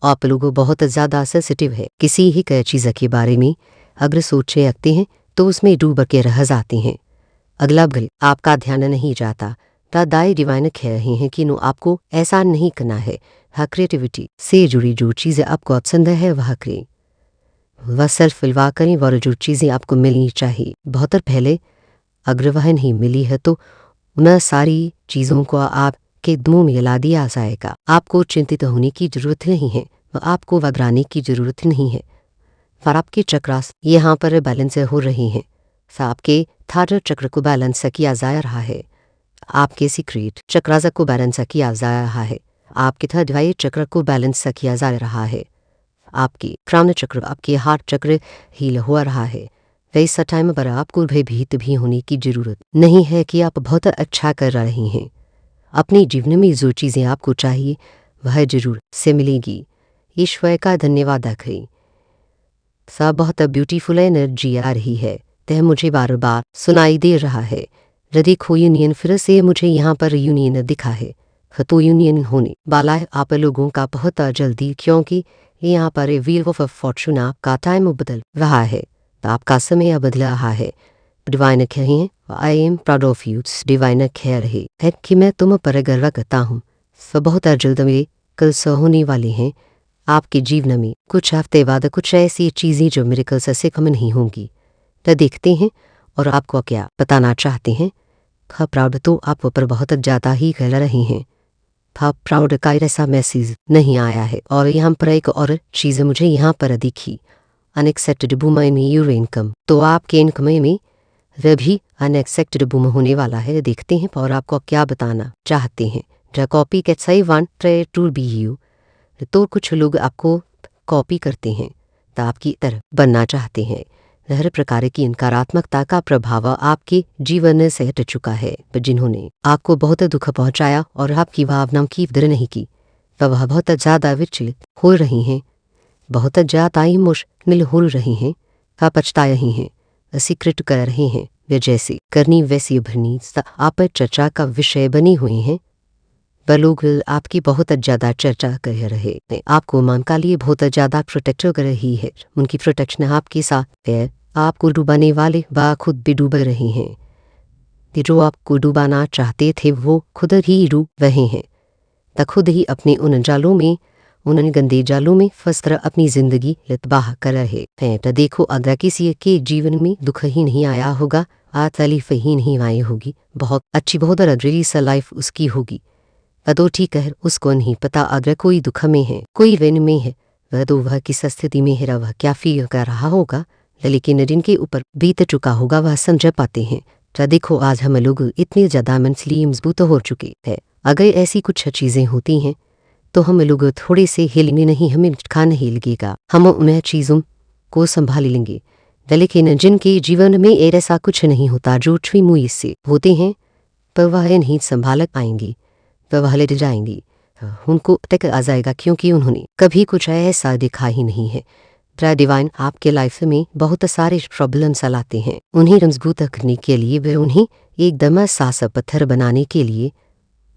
आप लोग बहुत ज़्यादा सेंसिटिव है। किसी ही चीज़ के बारे में अगर सोचे रखते हैं तो उसमें डूब के रह जाते हैं, अगला भल आपका ध्यान नहीं जाता। दाई डिवाइन कह रहे हैं कि नो, आपको ऐसा नहीं करना है। क्रिएटिविटी से जुड़ी जो चीज़ें आपको पसंद है वह करें, वह सेल्फ विलवा करें। और जो चीज़ें आपको मिलनी चाहिए बहुत पहले, अगर वह नहीं मिली है तो उन सारी चीज़ों को आपके दमों में ला दिया जाएगा। आपको चिंतित होने की ज़रूरत नहीं है, आपको घबराने की ज़रूरत नहीं है। और आपके चक्रास यहाँ पर बैलेंस हो रहे हैं, आपके थर्ड चक्र को बैलेंस किया जा रहा है, आपके सीक्रेट चक्रास को बैलेंस किया जा रहा है, आपके थर्ड आई चक्र को बैलेंस किया जा रहा है, आपकी क्राउन चक्र, आपके हार्ट चक्र हील हो रहा है। वैसा टाइम पर आपको भयभीत भी होने की ज़रूरत नहीं है कि आप बहुत अच्छा कर रहे हैं। अपने जीवन में जो चीज़ें आपको चाहिए वह जरूर से मिलेगी। ईश्वर का धन्यवाद करें। सब बहुत ब्यूटीफुल एनर्जी आ रही है, तह मुझे बार बार सुनाई दे रहा है। देखो यूनियन, फिर से मुझे यहाँ पर यूनियन दिखा है, तो यूनियन होने वाला है आप लोगों का बहुत जल्दी, क्योंकि यहाँ पर व्हील ऑफ फॉर्चून आपका टाइम बदल रहा है, तो आपका समय बदल रहा है। डिवाइन कह रहे हैं, I am proud of you. Divine कह रहे है कि मैं तुम पर गर्व करता हूँ। बहुत जल्द में कल होने वाले हैं आपके जीवन में। कुछ हफ्ते बाद कुछ ऐसी चीज़ें जो मेरे कल से कम नहीं होंगी, तो देखते हैं और आपको क्या बताना चाहते हैं। प्राउड तो आप पर बहुत ज़्यादा ही कर रहे हैं। प्राउड का ऐसा मैसेज नहीं आया है। और यहाँ पर एक और चीज़ मुझे यहाँ पर दिखी, unaccepted boom in your income. तो आपके इनकम में वह भी अनएक्सेप्टेड बूम होने वाला है। देखते हैं और आपको क्या बताना चाहते हैं। The copy cats I want try to be you. तो कुछ लोग आपको कॉपी करते हैं, तो आपकी तरह बनना चाहते हैं। हर प्रकार की नकारात्मकता का प्रभाव आपके जीवन से हट चुका है। जिन्होंने आपको बहुत दुख पहुंचाया और आपकी भावनाओं की कदर नहीं की, वह बहुत ज़्यादा विचलित हो रही हैं, बहुत ज़्यादा इमोशनल हो रही हैं, पछता रही हैं, सीक्रेट कर रहे हैं। वे जैसी करनी वैसी भरनी आप चर्चा का विषय बनी हुई हैं। वह लोग आपकी बहुत ज़्यादा चर्चा कर रहे हैं, आपको मान का लिए बहुत ज़्यादा प्रोटेक्ट कर रही है। उनकी प्रोटेक्शन आपके साथ है। आपको डुबाने वाले वह खुद भी डूब रहे हैं। जो आपको डुबाना चाहते थे वो खुद ही डूब रहे हैं, तो खुद ही अपने उन जालों में उन्होंने गंदे जालों में फंसकर अपनी जिंदगी तबाह कर रहे हैं। तो देखो, अगर किसी के जीवन में दुख ही नहीं आया होगा, तकलीफ ही नहीं आई होगी, बहुत अच्छी बहुत रजली सा लाइफ उसकी होगी। तो ठीक है, उसको नहीं पता अगर कोई दुख में है, कोई विन में है, वह तो वह किस स्थिति में है, वह क्या फील कर रहा होगा, लेकिन जिनके ऊपर बीत चुका होगा वह समझ पाते हैं। तो देखो, आज हम लोग इतने ज़्यादा मेंटली मजबूत हो चुके हैं, अगर ऐसी कुछ चीज़ें होती हैं तो हम लोग थोड़े से हिलेंगे नहीं, हमें खा नहीं लगेगा, हम उन चीज़ों को संभाल लेंगे। लेकिन जिनके जीवन में ऐसा कुछ नहीं होता, जो छुई से होते हैं, पर वह नहीं संभाल पाएंगे, तो वह लेट जाएंगी, उनको अटैक आ जाएगा, क्योंकि उन्होंने कभी कुछ ऐसा देखा ही नहीं है। डिवाइन आपके लाइफ में बहुत सारे प्रॉब्लम्स लाते हैं, उन्हें मजबूत करने के लिए, वे उन्हें एकदम सास पत्थर बनाने के लिए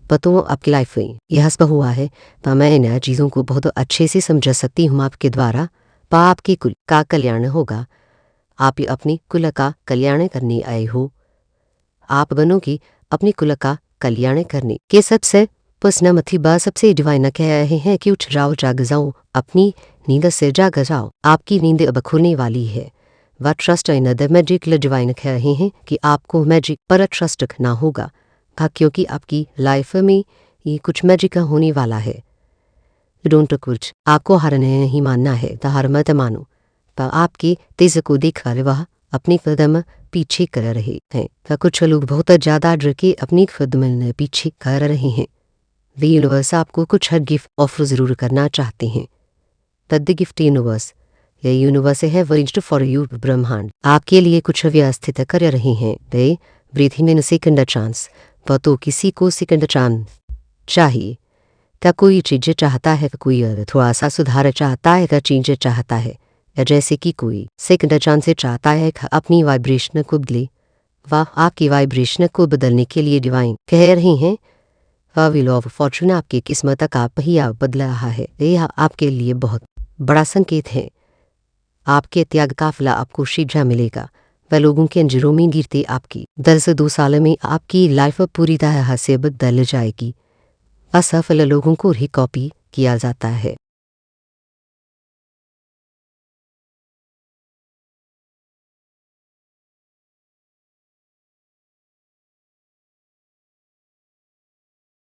पतो आपकी लाइफ में यह सब हुआ है। तो मैं इन चीज़ों को बहुत अच्छे से समझ सकती हूँ आपके द्वारा। आपके कुल का कल्याण होगा, आप अपने कुल का कल्याण करने आए हो, आप बनोगे अपने कुल का कल्याण करने के सबसे पसनमथी बा सबसे डिवाइन कह रहे हैं कि उठ जाओ, जाग जाओ, अपनी नींद से जाग जाओ, आपकी नींद अब खुलने वाली है। वह trust in the magic divine कह रहे हैं कि आपको मैजिक पर ट्रस्ट करना होगा, क्योंकि आपकी लाइफ में ये कुछ मैजिक होने वाला है। डोंट कुछ आपको हार नहीं मानना है, तो हार मत मानो। तो आपकी तेज को देखकर वह अपने कदम पीछे कर रहे हैं। तो कुछ लोग बहुत ज़्यादा डर के अपनी कदम पीछे कर रहे हैं। वे यूनिवर्स आपको कुछ गिफ्ट ऑफर ज़रूर करना चाहते हैं। तद गिफ्ट यूनिवर्स, ये यूनिवर्स है वरिष्ठ फॉर यू ब्रह्मांड आपके लिए कुछ व्यवस्थित कर रहे हैं। वे ब्रीथिंग इन सेकंड चांस, तो किसी को सेकंड चांस चाहिए, क्या कोई चीज़ चाहता है, कोई थोड़ा सा सुधार चाहता है, क्या चीज़ चाहता है, या जैसे कि कोई सेकंड चांस चाहता है अपनी वाइब्रेशन को बदले। वाह, आपकी वाइब्रेशन को बदलने के लिए डिवाइन कह रहे हैं, व्हील ऑफ फॉर्चून आपकी किस्मत का पहिया बदल रहा है। यह आपके लिए बहुत बड़ा संकेत है। आपके त्याग काफिला आपको शीघ्र मिलेगा। वह लोगों के अंजरों में गिरते आपकी 2 साल में आपकी लाइफ पूरी तरह से बदल जाएगी। असफल लोगों को ही कॉपी किया जाता है,